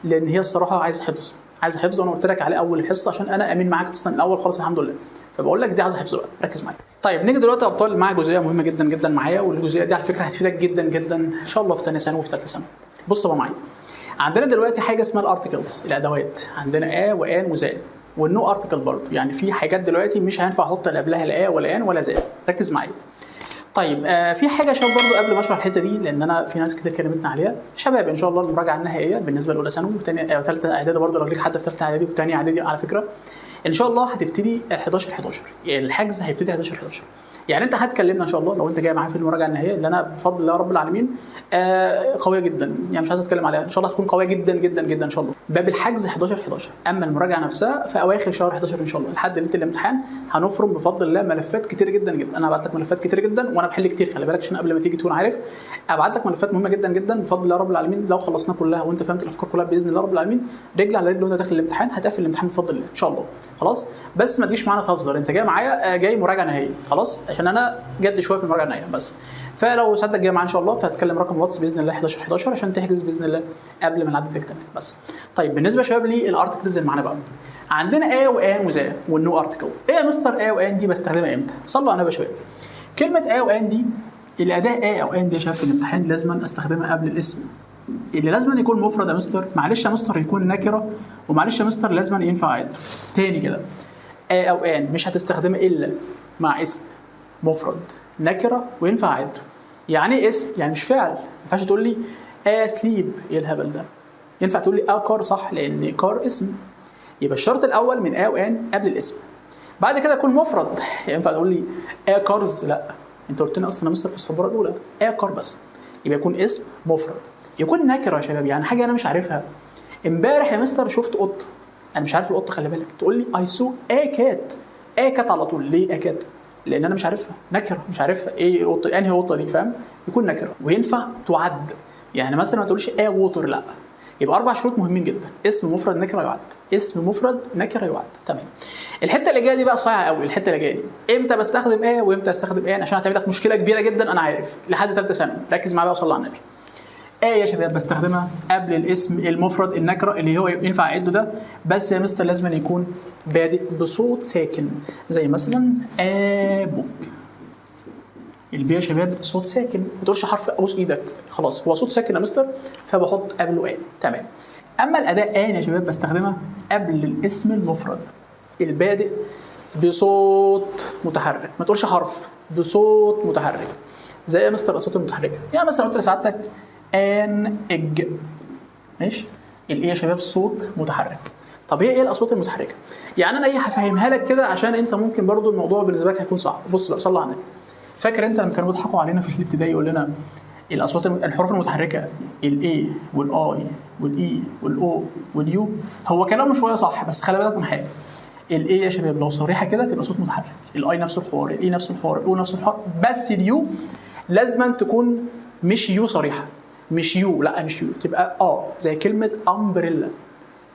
لان هي الصراحه عايزه حفظ. عايزه حفظ، وانا قلت لك عليه اول الحصه عشان انا امين معاك اصلا الاول خالص الحمد لله. فبقول لك دي عايزه حفظ بقى، ركز معايا. طيب نيجي دلوقتي يا ابطال مع جزئيه مهمه جدا جدا معايا، والجزئيه دي على فكره هتفيدك جدا جدا ان شاء الله في ثانيه ثانوي وفي ثالثه ثانوي. بصوا بقى معايا، عندنا دلوقتي حاجه اسمها الارتكلز، الادوات. عندنا وان وزان والنو ارتكل برضه. يعني في حاجات دلوقتي مش هينفع احط اللي قبلها لا ولا ان ولا زان. ركز معايا. طيب في حاجه يا شباب برضه قبل ما اشرح الحته دي، لان انا في ناس كتير كلمتنا عليها. شباب ان شاء الله المراجعه النهائيه بالنسبه لاولى ثانوي وثانيه وثالثه اعدادي، برضه لو ليك حد في ثالثه اعدادي وثانيه اعدادي على فكره ان شاء الله هتبتدي 11 يعني الحجز هيبتدي 11. يعني انت هتكلمنا ان شاء الله لو انت جاي معايا في المراجعه النهائيه اللي انا بفضل الله رب العالمين قويه جدا، يعني مش عايز اتكلم عليها، ان شاء الله هتكون قويه جدا جدا جدا ان شاء الله. باب الحجز 11. اما المراجعه نفسها في اواخر شهر 11 ان شاء الله. لحد ليله الامتحان هنفرم بفضل الله ملفات كتير جدا جدا. انا هبعت لك ملفات كتير جدا وانا بحل كتير، خلي بالك عشان قبل ما تيجي تكون عارف. ابعت لك ملفات مهمه جدا جدا بفضل الله رب العالمين. لو خلصنا كلها وانت فهمت الافكار كلها باذن الله رب العالمين، رجل على رجل وانت داخل الامتحان هتقفل الامتحان بفضل الله ان شاء الله. خلاص، بس ما تجيش معانا تهزر، انت جاي معايا جاي مراجعه نهائيه خلاص، عشان انا جد شويه في المراجعه النهائيه بس. فلو سعادتك جاي معانا ان شاء الله فهتكلم رقم الواتس باذن الله 11 عشان تحجز باذن الله قبل ما العدد تكتمل بس. طيب بالنسبه يا شباب للارتكلز اللي معانا بقى، عندنا وان وزا والنو ارتكل. ايه يا مستر وان دي بستخدمها امتى؟ صلوا على النبي يا شباب. كلمه وان دي الاداه او ان دي يا شباب في الامتحان لازم استخدمها قبل الاسم اللي لازم يكون مفرد يا مستر. معلش يا مستر يكون نكره، ومعلش يا مستر لازم ينفع عدل. تاني كده، او ان مش هتستخدمها الا مع اسم مفرد نكره وينفع عدل. يعني ايه اسم؟ يعني مش فعل. ما ينفعش تقول لي سليب، ايه الهبل ده؟ ينفع تقول لي كار، صح، لان كار اسم. يبقى الشرط الاول من وان قبل الاسم. بعد كده يكون مفرد. ينفع تقول لي كارز؟ لا، انت قلت لنا اصلا يا مستر في السبوره الاولى كار بس. يبقى يكون اسم مفرد. يكون نكره يا شباب، يعني حاجه انا مش عارفها. امبارح يا مستر شفت قطه، انا مش عارف القطه، خلي بالك. تقول لي اي سو كات، كات على طول. ليه كات؟ لان انا مش عارفها، نكره مش عارفها ايه القطه، انهي قطه دي، فاهم؟ يكون نكره. وينفع تعد، يعني مثلا ما تقولش ووتر، لا. يبقى 4 شروط مهمين جدا: اسم مفرد نكره يعد، اسم مفرد نكره يعد. تمام. الحته اللي جايه دي بقى صايعه قوي. الحته اللي جايه دي امتى بستخدم وامتى استخدم عشان هتعمل لك مشكله كبيره جدا انا عارف لحد ثالثه ثانوي. ركز معايا بقى وصلي على النبي. يا شباب بستخدمها قبل الاسم المفرد النكره اللي هو ينفع اعده ده، بس يا مستر لازم يكون بادئ بصوت ساكن، زي مثلا ابوك. البي يا شباب صوت ساكن، ما تقولش حرف ابوس ايدك، خلاص هو صوت ساكن يا مستر فبحط قبله تمام. اما الاداه يا شباب بستخدمها قبل الاسم المفرد البادئ بصوت متحرك، ما تقولش حرف، بصوت متحرك. زي يا مستر الاصوات المتحركه، يعني مثلا قلت لسعادتك ان اج، ماشي؟ الايه يا شباب صوت متحرك. طب هي ايه الاصوات المتحركه؟ يعني انا هفهمها لك كده عشان انت ممكن برضو الموضوع بالنسبه لك هيكون صعب. بص بقى، صلى على النبي. فاكر انت لما كانوا بيضحكوا علينا في الابتدائي يقول لنا الاصوات الحروف المتحركه الاي والاي والاي والاو واليو؟ هو كلامه شويه صح، بس خلي بالك من حاجه. الاي يا شباب لو صريحه كده تبقى صوت متحرك، الاي نفس الحوار، الاي نفس الحوار، الاو نفس الحوار، بس اليو لازم تكون مش يو صريحه، مش يو، لا مش يو، تبقى زي كلمه امبريلا.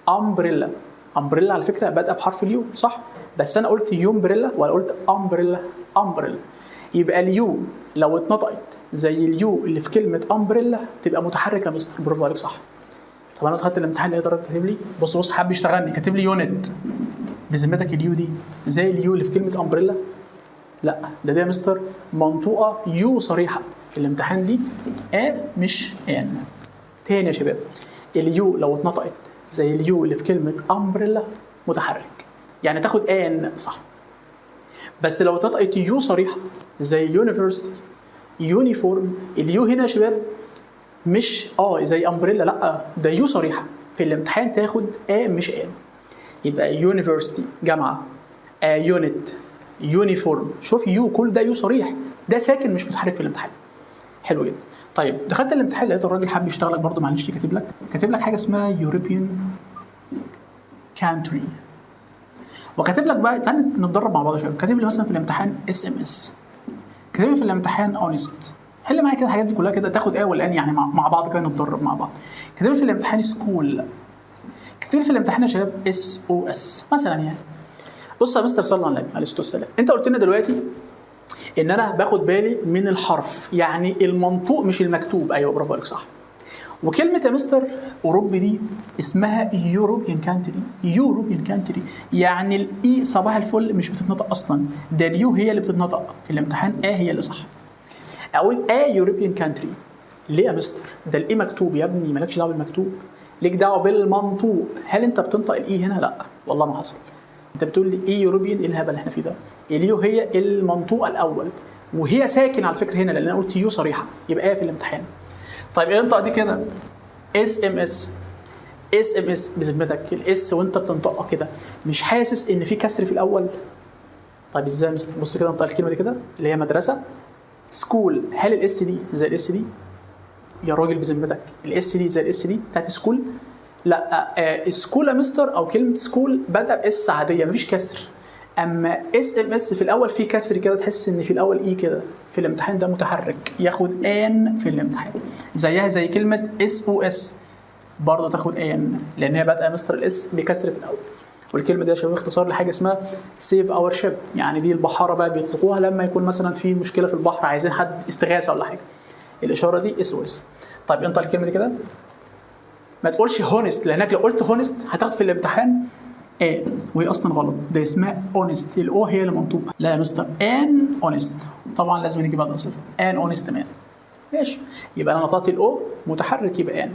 امبريلا، امبريلا على فكره بادئه بحرف اليو صح، بس انا قلت يومبريلا ولا قلت امبريلا؟ امبريلا. يبقى اليو لو اتنطقت زي اليو اللي في كلمه امبريلا تبقى متحركه يا مستر، برافو عليك صح. طب انا دخلت الامتحان لقيت الراجل كاتب لي، بص حابب يشتغلني، كاتب لي يونت. بذمتك اليو دي زي اليو اللي في كلمه امبريلا؟ لا، ده يا مستر منطوقه يو صريحه في الامتحان دي مش ان. تاني يا شباب، اليو لو اتنطقت زي اليو اللي في كلمه امبريلا متحرك، يعني تاخد ان صح. بس لو اتنطقت يو صريحه زي يونيفرستي، يونيفورم، اليو هنا يا شباب مش زي امبريلا، لا ده يو صريحه في الامتحان تاخد مش ان. يبقى يونيفرستي جامعه، يونت، يونيفورم، شوف يو كل ده يو صريح، ده ساكن مش متحرك في الامتحان. حلو جدا. طيب دخلت الامتحان لقيت الراجل حابب يشتغلك برضه، معلش كاتب لك حاجه اسمها يوروبيان كانتري، وكاتب لك بقى، تعالى نتدرب مع بعض يا شباب. كاتب لي مثلا في الامتحان اس ام اس، كاتب لي في الامتحان اونست. حل معايا كده الحاجات دي كلها كده، تاخد والان يعني مع بعض كده نتدرب مع بعض. كاتب لي في الامتحان سكول، كاتب لي في الامتحان يا شباب اس او اس مثلا يعني. بص يا مستر صلى على النبي عليه الصلاه والسلام، انت قلت لنا دلوقتي ان انا باخد بالي من الحرف، يعني المنطوق مش المكتوب. ايوه برافو عليك صح. وكلمه يا مستر اوروبي دي اسمها يوروبيان كانتري، يوروبيان كانتري، يعني الاي صباح الفل مش بتتنطق اصلا، ده اليو هي اللي بتتنطق في الامتحان، هي اللي صح. اقول يوروبيان كانتري ليه يا مستر؟ ده الاي مكتوب يا ابني، مالكش دعوه بالمكتوب، ليك دعوه بالمنطوق. هل انت بتنطق الاي هنا؟ لا والله ما حصل. انت بتقول لي ايه يوروبيان؟ ايه الهبل اللي احنا فيه ده؟ اليو هي المنطوق الاول، وهي ساكن على فكره هنا لان انا قلت يو صريحه، يبقى في الامتحان. طيب انطق دي كده اس ام اس، اس ام اس، بذمتك الاس وانت بتنطقها كده مش حاسس ان في كسر في الاول؟ طيب ازاي يا مستر؟ بص كده انطق الكلمه دي كده اللي هي مدرسه. سكول، هل الاس دي زي الاس دي؟ يا راجل بذمتك الاس دي زي الاس دي بتاعت سكول؟ لا، سكول يا مستر او كلمه سكول بادئه باس عاديه مفيش كسر، اما اس ام اس في الاول في كسر كده، تحس ان في الاول اي كده، في الامتحان ده متحرك ياخد ان في الامتحان. زيها زي كلمه اس او اس برضه تاخد ان، لان هي بادئه مستر الاس بكسر في الاول. والكلمه دي يا شباب اختصار لحاجه اسمها سيف اور شيب، يعني دي البحاره بقى بيطلقوها لما يكون مثلا في مشكله في البحر عايزين حد استغاثه ولا حاجه، الاشاره دي اس او اس. طيب انطق الكلمه دي كده، ما تقولش هونست، لانك لو قلت هونست هتاخد في الامتحان وهي اصلا غلط، ده اسمها اونست، الاو هي اللي منطوقه. لا يا مستر ان اونست، طبعا لازم نيجي بعد صفر، ان اونست مان، ماشي. يبقى انا نطقت الاو متحرك يبقى ان.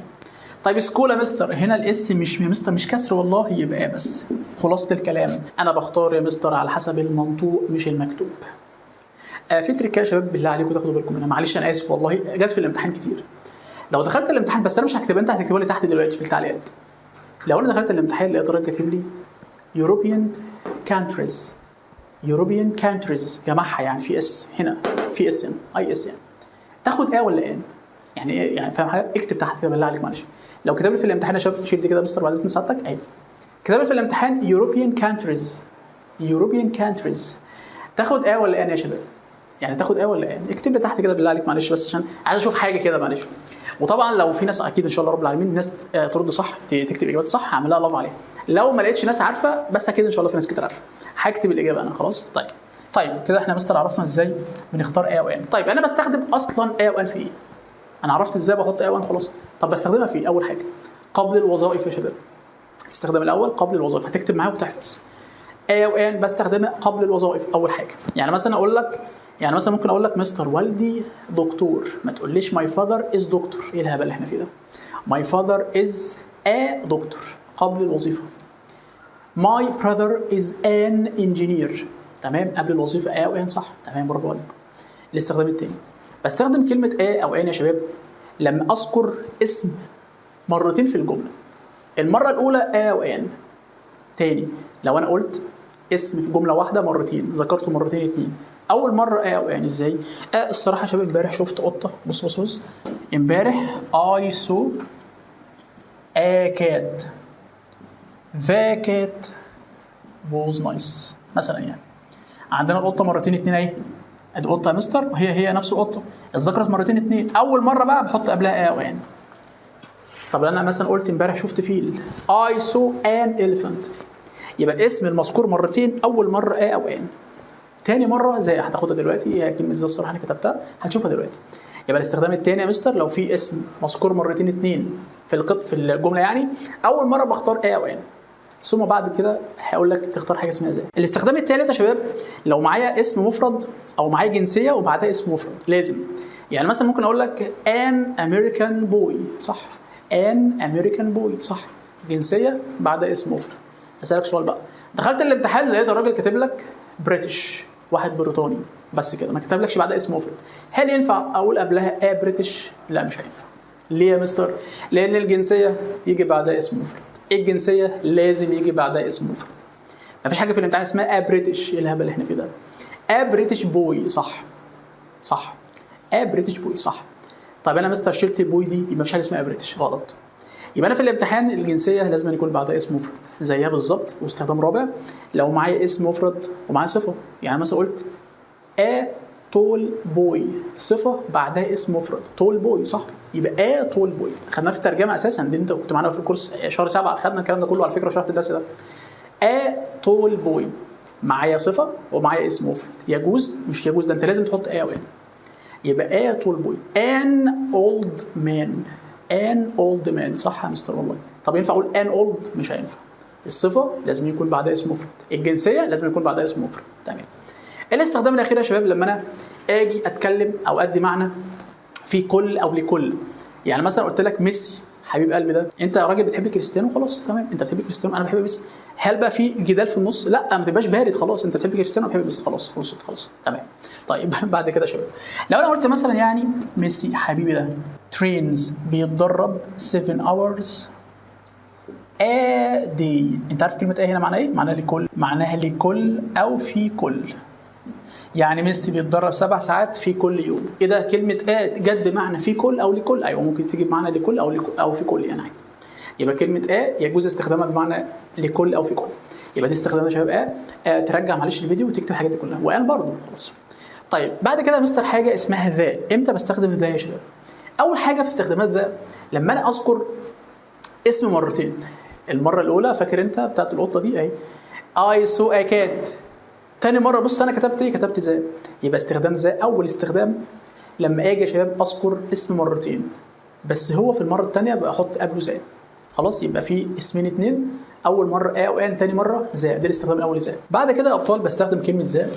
طيب سكول يا مستر، هنا الاس مش يا مستر مش كسر والله، يبقى بس. خلاصه الكلام انا بختار يا مستر على حسب المنطوق مش المكتوب. في تريكه يا شباب بالله عليكم تاخدوا بالكم منها، معلش انا اسف والله، جت في الامتحان كتير. لو دخلت الامتحان، بس انا مش هكتبها، انت هتكتبها لي تحت دلوقتي في التعليقات. لو انا دخلت الامتحان لقيت الراجل كاتب لي European countries، European countries جمعها يعني في اس هنا، في اس ان اي اس ان، تاخد ولا ان؟ يعني ايه يعني؟ فاهم حاجه؟ اكتب تحت كده بالله عليك معلش. لو كتب لي في الامتحان يا شباب، شيل دي كده مستر بعد اذن سعادتك اهي، كتب لي في الامتحان European countries، European countries، تاخد ولا ان يا شباب؟ يعني تاخد ولا ان؟ اكتب لي تحت كده بالله عليك معلش، بس عشان عايز اشوف حاجه كده معلش. وطبعا لو في ناس اكيد ان شاء الله رب العالمين ناس ترد صح، تكتب اجابات صح، هعمل لها لاف عليها. لو ما لقيتش ناس عارفه، بس اكيد ان شاء الله في ناس كتير عارفه، هكتب الاجابه انا خلاص. طيب كده احنا مستر عرفنا ازاي بنختار وان. طيب انا بستخدم اصلا وان في ايه؟ انا عرفت ازاي بحط A1 خلاص. طب بستخدمها في اول حاجه قبل الوظائف يا شباب. استخدام الاول قبل الوظائف، هتكتب معايا وتحفظ. A و N بستخدمها قبل الوظائف اول حاجه. يعني مثلا اقول لك، يعني مثلا ممكن اقول لك مستر والدي دكتور، ما تقوليش ماي فاذر از دكتور. ايه الهبل اللي احنا فيه ده؟ ماي فاذر از ا دكتور قبل الوظيفه. ماي براذر از ان انجينير، تمام، قبل الوظيفه A و N صح، تمام، برافو عليك. الاستخدام الثاني بستخدم كلمه A او N يا شباب لما اذكر اسم مرتين في الجمله. المره الاولى A و N. تاني لو انا قلت اسم في جمله واحده مرتين، ذكرته مرتين اتنين. اول مره او يعني ازاي؟ الصراحه يا شباب امبارح شفت قطه، بص امبارح I saw a cat, the cat was nice مثلا. يعني عندنا القطه مرتين اتنين اهي، ادي قطه يا مستر وهي نفس القطه اتذكرت مرتين اتنين. اول مره بقى بحط قبلها او يعني. طب انا مثلا قلت امبارح شفت فيل I saw an elephant، يبقى الاسم المذكور مرتين، اول مره A او N. تاني مره زي هتاخدها دلوقتي، هي كلمه زي الصراحه انا كتبتها هنشوفها دلوقتي. يبقى الاستخدام الثاني يا مستر لو في اسم مذكور مرتين اتنين في الجمله، يعني اول مره بختار A او N، ثم بعد كده هقول لك تختار حاجه اسمها زي. الاستخدام الثالث يا شباب لو معايا اسم مفرد او معايا جنسيه وبعدها اسم مفرد لازم. يعني مثلا ممكن اقول لك an American boy صح، an American boy صح، جنسيه بعدها اسم مفرد. اسالك سؤال بقى، دخلت الامتحان لقيت الراجل كاتب لك بريتش، واحد بريطاني بس كده، ما كتبلكش بعدها اسم مفرد، هل ينفع اقول قبلها بريتش؟ لا مش هينفع. ليه يا مستر؟ لان الجنسيه يجي بعدها اسم مفرد، الجنسيه لازم يجي بعدها اسم مفرد. مفيش حاجه في الامتحان اسمها بريتش. ايه الهبل اللي احنا فيه ده؟ بريتش بوي صح، صح، بريتش بوي صح. طيب انا مستر شلت البوي دي، يبقى مفيش حاجه اسمها بريتش، غلط. يبقى انا في الامتحان الجنسيه لازم يكون بعدها اسم مفرد زيها بالظبط. واستخدام رابع لو معايا اسم مفرد ومعايا صفه، يعني مثلا قلت a tall boy، صفه بعدها اسم مفرد tall boy صح، يبقى a tall boy. خدناه في الترجمه اساسا، دي انت كنت معانا في الكورس شهر 7 خدنا الكلام ده كله على فكره، شرحت الدرس ده. a tall boy معايا صفه ومعايا اسم مفرد، يجوز مش يجوز ده انت لازم تحط a و n. يبقى a tall boy an old man، an old man صح يا مستر والله. طب ينفع اقول an old؟ مش هينفع. الصفه لازم يكون بعدها اسم مفرد، الجنسيه لازم يكون بعدها اسم مفرد، تمام. الاستخدام الاخير يا شباب لما انا اجي اتكلم او ادي معنى في كل او لكل. يعني مثلا قلت لك ميسي حبيب قلبي، ده انت راجل بتحب كريستيانو خلاص تمام، انت بتحب كريستيانو انا بحب ميسي، هل بقى في جدال في النص؟ لا ما تبقاش بارد، خلاص انت بتحب كريستيانو وبحب ميسي، خلاص خلصت خلاص تمام. طيب بعد كده يا شباب لو انا قلت مثلا يعني ميسي حبيبي ده ترينز بيتدرب 7 hours a day. انت عارف كلمه ايه هنا معناها ايه؟ معناها لكل، معناها لكل او في كل. يعني ميسي بيتدرب 7 ساعات في كل يوم. ايه ده؟ كلمه جت بمعنى في كل او لكل؟ ايوه ممكن تيجي بمعنى لكل او في كل يعني عادي. يبقى كلمه يجوز استخدامها بمعنى لكل او في كل. يبقى دي استخدامها يا شباب ترجع معلش الفيديو وتكتب الحاجات دي كلها، وان برضه خلاص. طيب بعد كده يا مستر حاجه اسمها ذا. امتى بستخدم ذا يا شباب؟ اول حاجه في استخدامات ذا لما انا اذكر اسم مرتين. المره الاولى فاكر انت بتاعت القطه دي اهي I saw a cat. تاني مره بص انا كتبت ايه؟ كتبت ذا. يبقى استخدام ذا اول استخدام لما اجي يا شباب اذكر اسم مرتين، بس هو في المره الثانيه بحط قبله ذا. خلاص يبقى في اسمين اتنين، اول مره او ان، تاني مره ذا. ده الاستخدام الاول ذا. بعد كده يا ابطال بستخدم كلمه ذا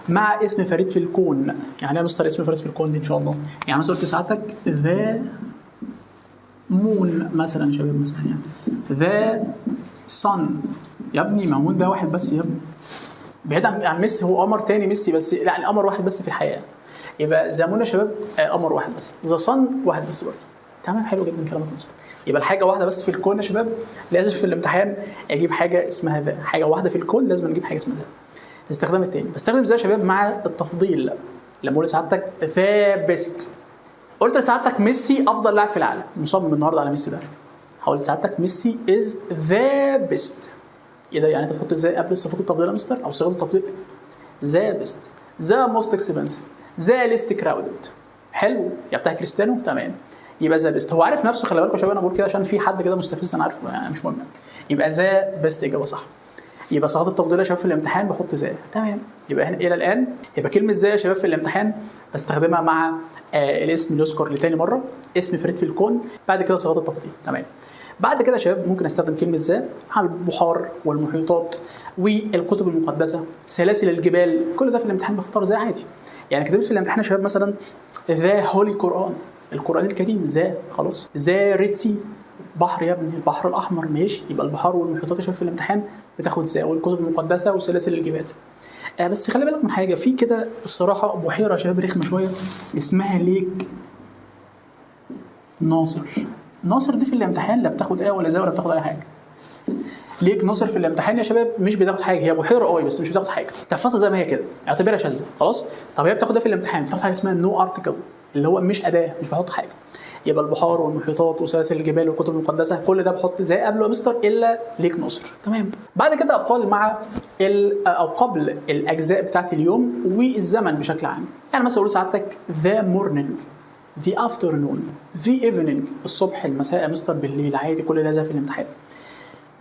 مع اسم فريد في الكون. يعني يا مستر اسم فريد في الكون دي ان شاء الله، يعني مثلا قلت ساعتك ذا مون مثلا يا شباب، مثلا يعني ذا صن. يا ابني ما مون ده واحد بس يا ابني، بعيد عن ميسي، هو قمر تاني ميسي بس، يعني قمر واحد بس في الحياه. يبقى ذا مون يا شباب قمر واحد بس، ذا صن واحد بس برضه. تمام حلو جدا كلامك يا مستر. يبقى الحاجه واحده بس في الكون يا شباب، لازم في الامتحان اجيب حاجه اسمها ذا، حاجه واحده في الكون لازم نجيب حاجه اسمها ذا. الاستخدام الثاني بستخدم ذا يا شباب مع التفضيل. لما اقول لسعادتك ذا بيست، قلت لسعادتك ميسي افضل لاعب في العالم، مصمم النهارده على ميسي ده، هقول لسعادتك ميسي از ذا بيست. ايه ده؟ يعني انت بتحط ازاي قبل صفات التفضيل يا مستر او صيغه التفضيل؟ ذا بيست، ذا موست اكسبنسيف، ذا ليست كراودد. حلو يا بتاع كريستيانو تمام. يبقى ذا بيست، هو عارف نفسه، خلي بالكم يا شباب انا بقول كده عشان في حد كده مستفز انا عارفه يعني مش مهم. يبقى ذا بيست اجابه صح. يبقى صيغات التفضيل يا شباب في الامتحان بحط ذا. تمام. يبقى هنا الى الان يبقى كلمه ذا يا شباب في الامتحان بستخدمها مع الاسم اللي يذكر لتاني مره، اسم فريد في الكون، بعد كده صيغات التفضيل. تمام. بعد كده يا شباب ممكن استخدم كلمه ذا على البحار والمحيطات والكتب المقدسه، سلاسل الجبال، كل ده في الامتحان بختار ذا عادي. يعني كتبت في الامتحان يا شباب مثلا ذا هولي قرآن، القرآن الكريم، ذا خلاص. ذا ريد سي، بحر يا ابني، البحر الاحمر، ماشي. يبقى البحار والمحيطات يا شباب في الامتحان بتاخد ذا، والكتب المقدسه وسلاسل الجبال. بس خلي بالك من حاجه، في كده الصراحه بحيره يا شباب رخمه شويه اسمها ليك ناصر. ناصر دي في الامتحان لا بتاخد ولا ذا ولا بتاخد اي حاجه. ليك ناصر في الامتحان يا شباب مش بتاخد حاجه، هي بحيره بس مش بتاخد حاجه، تحفظها زي ما هي كده، اعتبرها شاذه خلاص. طب هي بتاخد ده في الامتحان، بتاخد حاجه اسمها نو ارتكل، اللي هو مش اداه، مش بحط حاجه. يبقى البحار والمحيطات وسلاسل الجبال والكتب المقدسه كل ده بحط زي قبله يا مستر الا ليك ناصر. تمام. بعد كده ابطال مع او قبل الاجزاء بتاعت اليوم والزمن بشكل عام. يعني مثلا اقول سعادتك ذا مورنينج، the afternoon، the evening، الصبح، المساء يا مستر، بالليل، عادي، كل ده زي في الامتحان.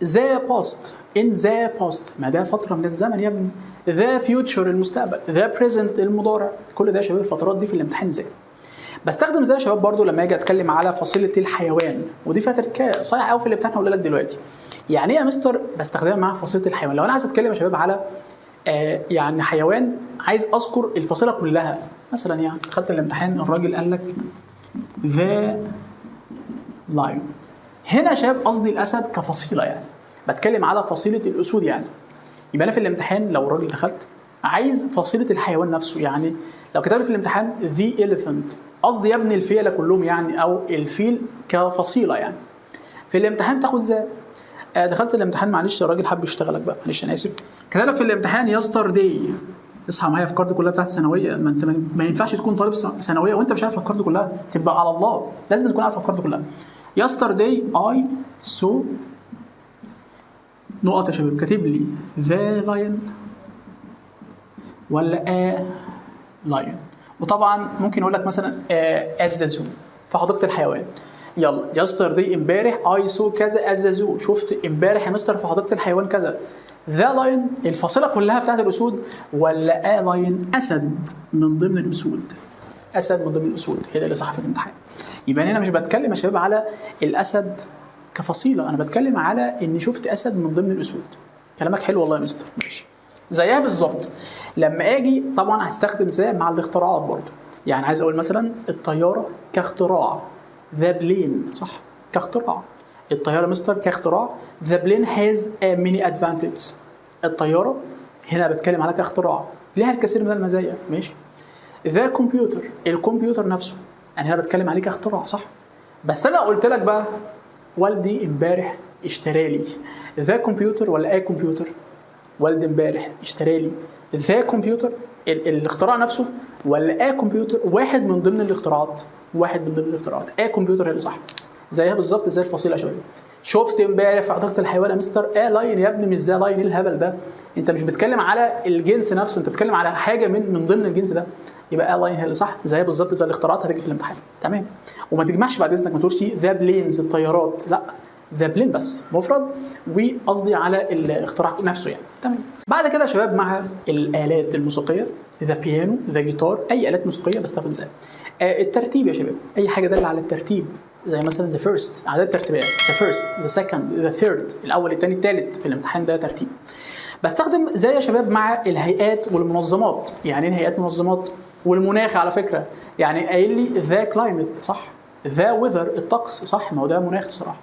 the past، in the past، ما ده فترة من الزمن يا ابني. the future، المستقبل. the present، المضارع. كل ده يا شباب الفترات دي في الامتحان زي. بستخدم زي يا شباب برضو لما اجي اتكلم على فصيلة الحيوان، ودي فيها تركية صحيح قوي في الامتحان هقول لك دلوقتي. يعني ايه يا مستر بستخدمها مع فصيلة الحيوان؟ لو انا عايز اتكلم يا شباب على يعني حيوان، عايز اذكر الفصيلة كلها. مثلا يعني دخلت الامتحان الراجل قال لك the lion، هنا يا شباب قصدي الاسد كفصيله، يعني بتكلم على فصيله الاسود. يعني يبقى انا في الامتحان لو الراجل دخلت عايز فصيله الحيوان نفسه، يعني لو كتب لي في الامتحان the elephant قصدي يا ابني الفيله كلهم، يعني او الفيل كفصيله. يعني في الامتحان تاخد ذا. دخلت الامتحان معلش الراجل حب يشتغلك بقى، معلش انا اسف، كتب لك في الامتحان يسترداي. اصحى معايا، الافكار دي كلها بتاعت الثانويه، ما انت ما ينفعش تكون طالب ثانويه وانت مش عارف الافكار دي كلها، تبقى على الله، لازم تكون عارف الافكار دي كلها. yesterday I saw نقط يا شباب، كاتب لي the lion ولا a lion. وطبعا ممكن اقول لك مثلا at the zoo، في حديقه الحيوان. يلا yesterday امبارح I saw كذا at the zoo، شفت امبارح يا مستر في حديقه الحيوان كذا. the lion الفصيله كلها بتاعت الاسود، ولا a lion اسد من ضمن الاسود. اسد من ضمن الاسود، هي اللي صح في الامتحان. يبقى هنا مش بتكلم يا شباب على الاسد كفصيله، انا بتكلم على اني شفت اسد من ضمن الاسود. كلامك حلو والله يا مستر، ماشي. زيها بالظبط لما اجي طبعا هستخدم زي مع الاختراعات برضو. يعني عايز اقول مثلا الطياره كاختراع، ذا بلين، صح، كاختراع. الطياره مستر كاختراع، ذا بلين هاز ميني ادفانتجز. الطياره هنا بتكلم على كاختراع، لها الكثير من المزايا، ماشي. ذا كمبيوتر، الكمبيوتر نفسه انا هنا بتكلم عليه كاختراع، صح. بس انا قلت لك بقى والدي امبارح اشترى لي ذا كمبيوتر ولا اي كمبيوتر. والدي امبارح اشترى لي ذا كمبيوتر الاختراع نفسه ولا اي كمبيوتر، واحد من ضمن الاختراعات، واحد من ضمن الاختراعات. اي كمبيوتر هي اللي صح، زيها بالظبط زي الفصيله يا شباب. شفت امبارح في حديقه الحيوان يا مستر لاين يا ابني، مش ذا لاين، ايه الهبل ده؟ انت مش بتتكلم على الجنس نفسه، انت بتتكلم على حاجه من ضمن الجنس ده. يبقى لاين هي اللي صح، زيها بالظبط زي الاختراعات هتيجي في الامتحان. تمام. وما تجمعش بعد اذنك، ما تقولش ذا بلينز الطيارات، لا، ذا بلين بس مفرد، وقصدي على الاختراع نفسه يعني. تمام. بعد كده يا شباب مع الالات الموسيقيه، ذا بيانو، ذا جيتار، اي الات موسيقيه بستخدم زي الترتيب يا شباب، اي حاجه داله على الترتيب، زي مثلا ذا فيرست، عدد الترتيبات، ذا فيرست، ذا سكند، ذا ثيرد، الاول الثاني الثالث في الامتحان ده ترتيب. بستخدم زي يا شباب مع الهيئات والمنظمات. يعني ايه الهيئات والمنظمات؟ والمناخ على فكره، يعني قايل لي ذا كلايمت، صح، ذا ويذر الطقس، صح، ما هو ده مناخ الصراحه.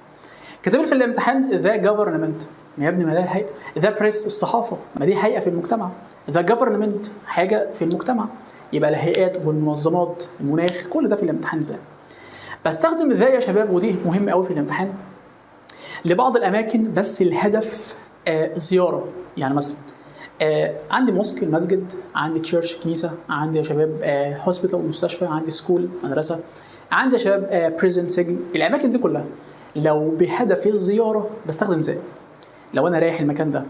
كتب لي في الامتحان ذا جفرمنت، يا ابني ما ده هيئه. ذا بريس الصحافه، ما دي هيئه في المجتمع. ذا جفرمنت حاجه في المجتمع. يبقى الهيئات والمنظمات، المناخ، كل ده في الامتحان ذا. بستخدم ذا يا شباب، ودي مهم قوي في الامتحان لبعض الاماكن، بس الهدف زياره. يعني مثلا عندي موسك المسجد، عندي تشيرش كنيسه، عندي يا شباب هوسبيتال مستشفى، عندي سكول مدرسه، عندي يا شباب بريزن سجن. الاماكن دي كلها لو بهدف الزياره بستخدم ذا. لو انا رايح المكان ده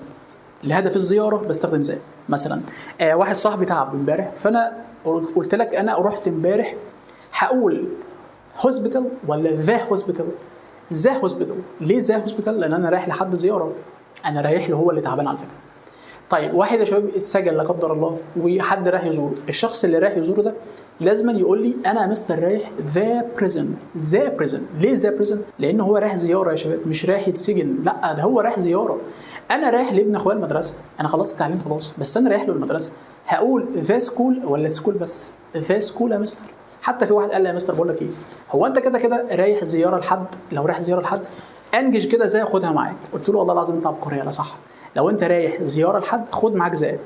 لهدف الزياره بستخدم ذا. مثلا واحد صاحبي تعب امبارح، فانا قلت لك انا رحت امبارح، هقول هوسبيتال ولا ذا هوسبيتال؟ ذا هوسبيتال. ليه ذا هوسبيتال؟ لان انا رايح لحد زياره، انا رايح له هو اللي تعبان على فكره. طيب واحد يا شباب اتسجن لا قدر الله وحد راح يزوره، الشخص اللي راح يزوره ده لازم يقول لي انا يا مستر رايح ذا بريزن. ذا بريزن ليه ذا بريزن؟ لان هو رايح زياره يا شباب، مش رايح يتسجن، لا ده هو رايح زياره. انا رايح لابن اخويا المدرسه، انا خلصت التعليم خلاص بس انا رايح له المدرسه، هقول ذا سكول ولا سكول بس؟ ذا سكول يا مستر. حتى في واحد قال لي يا مستر بقول لك ايه، هو انت كده كده رايح زياره لحد، لو رايح زياره لحد انجز كده زي خدها معاك. قلت له والله العظيم انت عبقري، لا صح، لو انت رايح زياره لحد خد معاك زاد،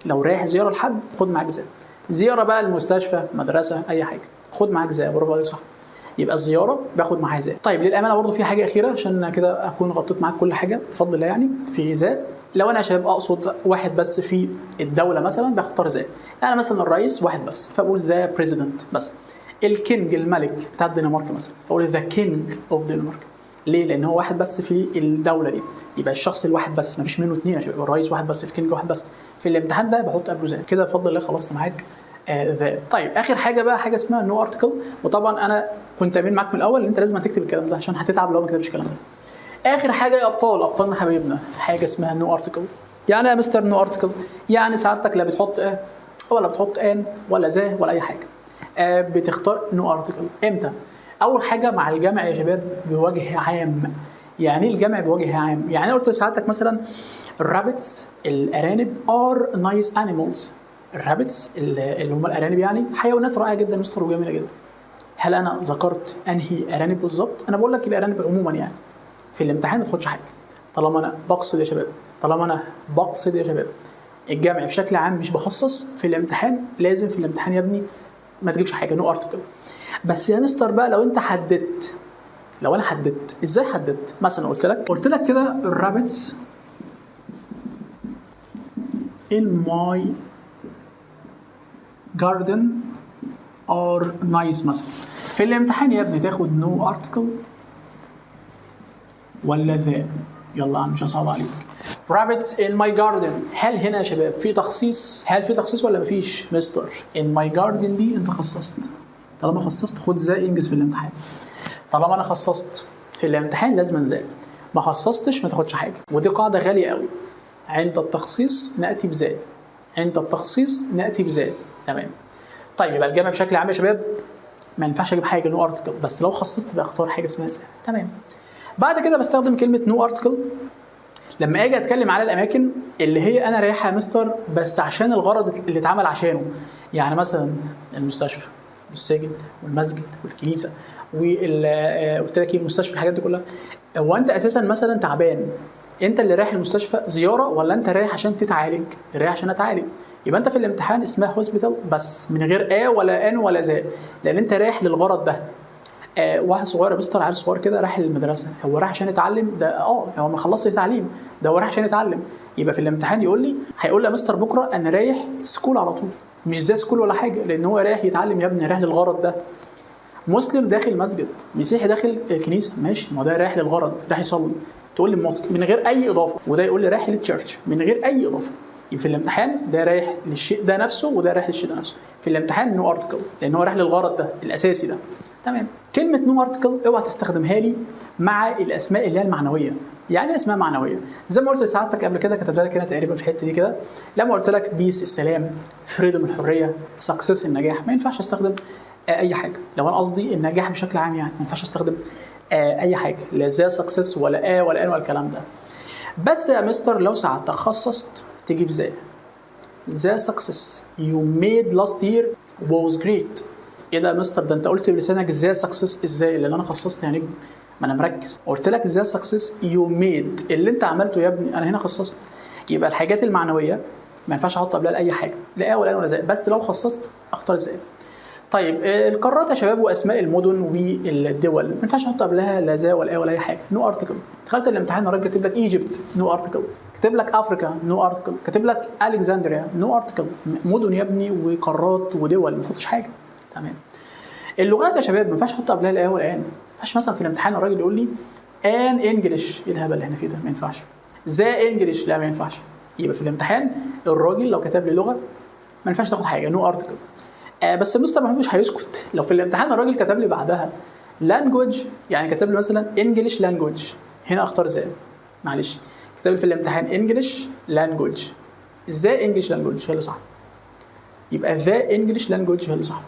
لو رايح زياره لحد خد معاك زاد، زياره بقى المستشفى مدرسه اي حاجه خد معاك زاد. برافو عليك صح، يبقى الزياره باخد معاها زاد. طيب للامانه برضو في حاجه اخيره عشان كده اكون غطيت معاك كل حاجه بفضل الله يعني في زاد. لو انا يا شباب اقصد واحد بس في الدوله مثلا بختار زاد، يعني مثلا الرئيس واحد بس فبقول ذا بريزيدنت بس. الكينج الملك بتاع الدنمارك مثلا فاقول ذا كينج اوف دنمارك. ليه؟ لان هو واحد بس في الدوله دي، يبقى الشخص الواحد بس مفيش منه اثنين يا شباب، الرئيس واحد بس الكينج واحد بس. في الامتحان ده بحط قبله زي كده بفضل الله خلصت معاك ذا. طيب اخر حاجه بقى حاجه اسمها نو ارتكل، وطبعا انا كنت امين معاك من الاول ان انت لازم تكتب الكلام ده عشان هتتعب لو ما كتبتش الكلام ده. اخر حاجه يا ابطالنا حبايبنا حاجه اسمها نو ارتكل. يعني يا مستر نو ارتكل يعني سعادتك لا بتحط ولا بتحط ان ولا ذا ولا اي حاجه، بتختار نو ارتكل. امتى؟ اول حاجه مع الجمع يا شباب بوجه عام. يعني ايه الجمع بوجه عام؟ يعني انا قلت لسعادتك مثلا الرابتس الارانب ار نايس انيمالز، الرابتس اللي هم الارانب يعني حيوانات رائعه جدا مستر وجميله جدا. هل انا ذكرت انهي ارانب بالظبط؟ انا بقول لك الارانب عموما يعني. في الامتحان ما تاخدش حاجه طالما انا بقصد يا شباب، طالما انا بقصد يا شباب الجمع بشكل عام مش بخصص. في الامتحان لازم في الامتحان يا ابني ما تجيبش حاجه نو ارتكل. بس يا مستر بقى لو انت حددت، لو انا حددت ازاي حددت؟ مثلا قلت لك كده الرابتس in my garden are nice مثلا. في الامتحان يا ابني تاخد نو ارتكل ولا ذا؟ يلا عم مش هصعب عليك. rabbits in my garden، هل هنا يا شباب في تخصيص؟ هل في تخصيص ولا مفيش؟ مستر in my garden دي انت خصصت، طالما خصصت خد ذا انجز في الامتحان. طالما انا خصصت في الامتحان لازم انزل، ما خصصتش ما تاخدش حاجه، ودي قاعده غاليه قوي. عند التخصيص ناتي بزاد، عند التخصيص ناتي بزاد. تمام. طيب يبقى الجمع بشكل عام يا شباب ما ينفعش اجيب حاجه نو ارتكل، بس لو خصصت بقى اختار حاجه اسمها زاد. تمام. بعد كده بستخدم كلمه نو ارتكل لما اجي اتكلم على الاماكن اللي هي انا رايحها يا مستر بس عشان الغرض اللي اتعمل عشانه. يعني مثلا المستشفى والسجن والمسجد والكنيسه قلت لك المستشفى الحاجات دي كلها. هو انت اساسا مثلا تعبان، انت اللي رايح المستشفى زياره ولا انت رايح عشان تتعالج؟ رايح عشان اتعالج، يبقى انت في الامتحان اسمها هوسبيتال بس من غير ولا ان ولا ذا، لان انت رايح للغرض ده. واحد صغير يا مستر، عيل صغير كده رايح للمدرسه، هو رايح عشان يتعلم؟ ده هو ما خلصش تعليم، ده هو رايح عشان يتعلم. يبقى في الامتحان هيقول لي يا مستر بكره انا رايح سكول على طول، مش زي سكول ولا حاجه، لان هو رايح يتعلم يا ابني، رايح للغرض ده. مسلم داخل مسجد، مسيحي داخل الكنيسه، ماشي، ما هو ده رايح للغرض، رايح يصلي. تقول لي موسك من غير اي اضافه، وده يقول لي رايح للتشيرش من غير اي اضافه. يبقى في الامتحان ده رايح للشيء ده نفسه وده رايح للشيء ده نفسه. في الامتحان نو ارتكل لان هو رايح للغرض ده الاساسي ده. تمام. كلمه نو ارتكل اوعى تستخدمها لي مع الاسماء اللي هي المعنويه. يعني ايه اسماء معنويه؟ زي ما قلت لسعادتك قبل كده، كتبت لك هنا تقريبا في الحته دي كده، لما قلت لك بيس السلام، فريدوم الحريه، سكسس النجاح، ما ينفعش استخدم اي حاجه. لو انا قصدي النجاح بشكل عام يعني ما ينفعش استخدم اي حاجه، لا زي سكسس ولا ولا ان ولا الكلام ده. بس يا مستر لو ساعات تخصصت تجيب زي سكسس يو ميد لاست يير واز جريت. ايه ده يا مستر؟ ده انت قلت بلسانك ازاي سكسس، ازاي اللي انا خصصت يعني؟ ما انا مركز، قلت لك ازاي سكسس يو ميد، اللي انت عملته يا ابني انا هنا خصصت. يبقى الحاجات المعنويه ما ينفعش احط قبلها اي حاجه، لا ولا ولا زي، بس لو خصصت اختار زي. طيب القارات يا شباب واسماء المدن والدول ما ينفعش احط قبلها لا زي ولا ولا اي حاجه، نو ارتكل. دخلت الامتحان الراجل كاتب لك ايجيبت نو ارتكل، كاتب لك افريكا نو ارتكل، كاتب لك الكسندريا نو ارتكل. مدن يا ابني وقارات ودول ما تحطش حاجه. تمام. اللغات يا شباب ما ينفعش احط قبلها لا ولا ان. ما ينفعش مثلا في الامتحان الراجل يقول لي ان انجلش، ايه الهبل اللي احنا فيه ده؟ ما ينفعش. ذا انجلش، لا ما ينفعش. يبقى في الامتحان الراجل لو كتب لي لغه ما ينفعش تاخد حاجه، نو ارتكل. بس المستر محمود مش هيسكت، لو في الامتحان الراجل كتب لي بعدها لانجويج، يعني كتب لي مثلا انجلش لانجويج، هنا اختار زي. معلش كتب لي في الامتحان انجلش لانجويج، ذا انجلش لانجوج هي اللي صح. يبقى ذا انجلش لانجوج هي اللي صح.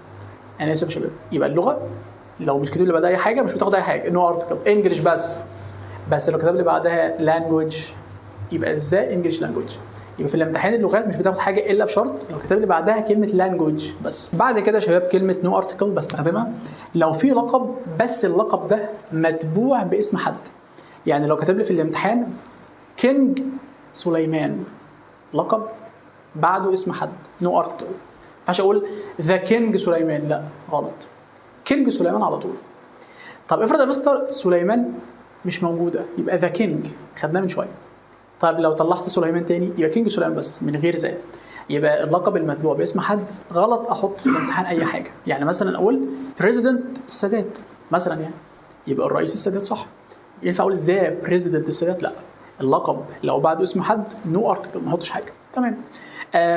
انا اسف يا شباب. يبقى اللغه لو مش كاتب لي بعدها اي حاجه مش بتاخد اي حاجه، نو ارتكل انجلش بس لو كتب لي بعدها لانجوج يبقى ذا انجلش لانجوج. يبقى في الامتحان اللغات مش بتاخد حاجه الا بشرط لو كتب لي بعدها كلمه لانجوج بس. بعد كده يا شباب كلمه نو ارتكل بستخدمها لو في لقب بس اللقب ده متبوع باسم حد. يعني لو كتب لي في الامتحان كينج سليمان لقب بعده اسم حد، نو ارتكل. ما ينفعش اقول ذا كينج سليمان، لا غلط، كينج سليمان على طول. طب افرض يا مستر سليمان مش موجوده يبقى ذا كينج، خدناه من شويه. طيب لو طلعت سليمان تاني يبقى كينج سليمان بس من غير ذا. يبقى اللقب المتبوع باسم حد غلط احط في الامتحان اي حاجه. يعني مثلا اقول بريزيدنت السادات مثلا، يعني يبقى الرئيس السادات صح. ينفع اقول ازاي بريزيدنت السادات؟ لا، اللقب لو بعده اسم حد نو ارتكل ما احطش حاجه. تمام.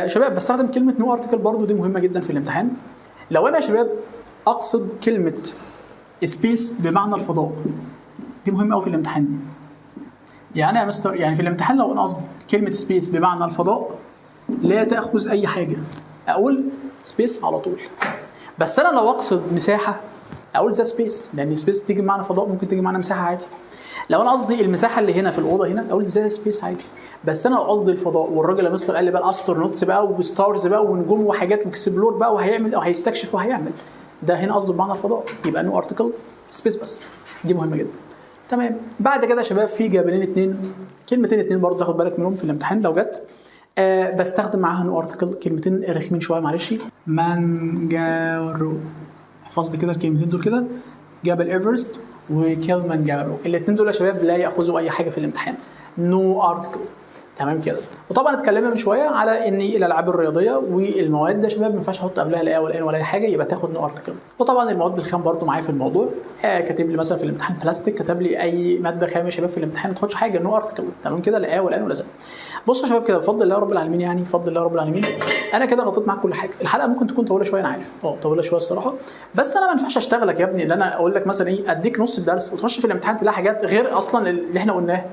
شباب بستخدم كلمه نو ارتكل برضو، دي مهمه جدا في الامتحان. لو انا يا شباب اقصد كلمه سبيس بمعنى الفضاء، دي مهمه قوي في الامتحان. يعني يا مستر يعني في الامتحان لو انا قصدي كلمه سبيس بمعنى الفضاء لا تاخذ اي حاجه، اقول سبيس على طول. بس انا لو اقصد مساحه اقول ذا سبيس، لان سبيس بتيجي بمعنى فضاء ممكن تيجي بمعنى مساحه عادي. لو انا قصدي المساحه اللي هنا في الاوضه هنا اقول ذا سبيس عادي. بس انا لو قصدي الفضاء والراجل يا مستر قال لي بقى الاسترونوتس بقى وستارز بقى ونجوم وحاجات واكسبلور بقى وهيعمل او هيستكشف وهيعمل، ده هنا قصده بمعنى الفضاء يبقى نو ارتكل سبيس بس. دي مهمه جدا. تمام. بعد كده يا شباب في جبلين اتنين، كلمتين اتنين برضه تاخد بالك منهم في الامتحان لو جت. بستخدم معاها نو ارتكل، كلمتين رخمين شويه معلش. مانجارو، احفظ كده الكلمتين دول كده، جبل ايفرست وكيلمانجارو. الاثنين دول يا شباب لا ياخذوا اي حاجه في الامتحان، نو ارتكل. تمام كده. وطبعا اتكلمنا من شويه على ان الالعاب الرياضيه والمواد يا شباب ما ينفعش احط قبلها لا ولا ان ولا اي حاجه، يبقى تاخد نو ارتكل. وطبعا المواد الخام برده معايا في الموضوع، كاتب لي مثلا في الامتحان بلاستيك، كتب لي اي ماده خام يا شباب في الامتحان ما تاخدش حاجه، نو ارتكل. تمام كده، لا ولا ان ولا زي. بصوا يا شباب كده بفضل الله رب العالمين، يعني بفضل الله رب العالمين انا كده غطيت معاك كل حاجه. الحلقه ممكن تكون طويله شويه انا عارف، طويله شويه الصراحه، بس انا ما ينفعش اشتغلك يا ابني ان انا اقول لك مثلا ايه اديك نص الدرس وتخش في الامتحان تلاقي حاجات غير اصلا اللي احنا قلناه.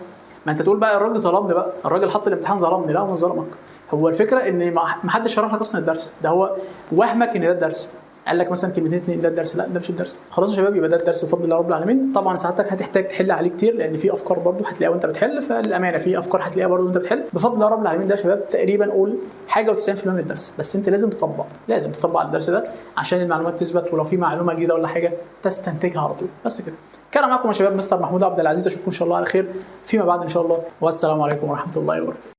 ما انت تقول بقى الراجل ظلمني، بقى الراجل حط الامتحان ظلمني. لا، مش ظلمك، هو الفكره ان ما حدش شرح لك اصلا الدرس ده، هو وهمك ان ده الدرس. قال لك مثلا كلمتين اتنين ده الدرس، لا ده مش الدرس. خلاص يا شباب يبقى ده الدرس بفضل الله رب العالمين. طبعا ساعتك هتحتاج تحل عليه كتير لان في افكار برضو هتلاقيها وانت بتحل، فالامانه في افكار هتلاقيها برضو وانت بتحل بفضل الله رب العالمين. ده يا شباب تقريبا قول حاجه و90% من الدرس، بس انت لازم تطبق، لازم تطبق على الدرس ده عشان المعلومات تثبت، ولو في معلومه جديده ولا حاجه تستنتجها على طول. بس كده. كان معكم يا شباب مستر محمود عبد العزيز، اشوفكم ان شاء الله على خير فيما بعد ان شاء الله، والسلام عليكم ورحمه الله وبركاته.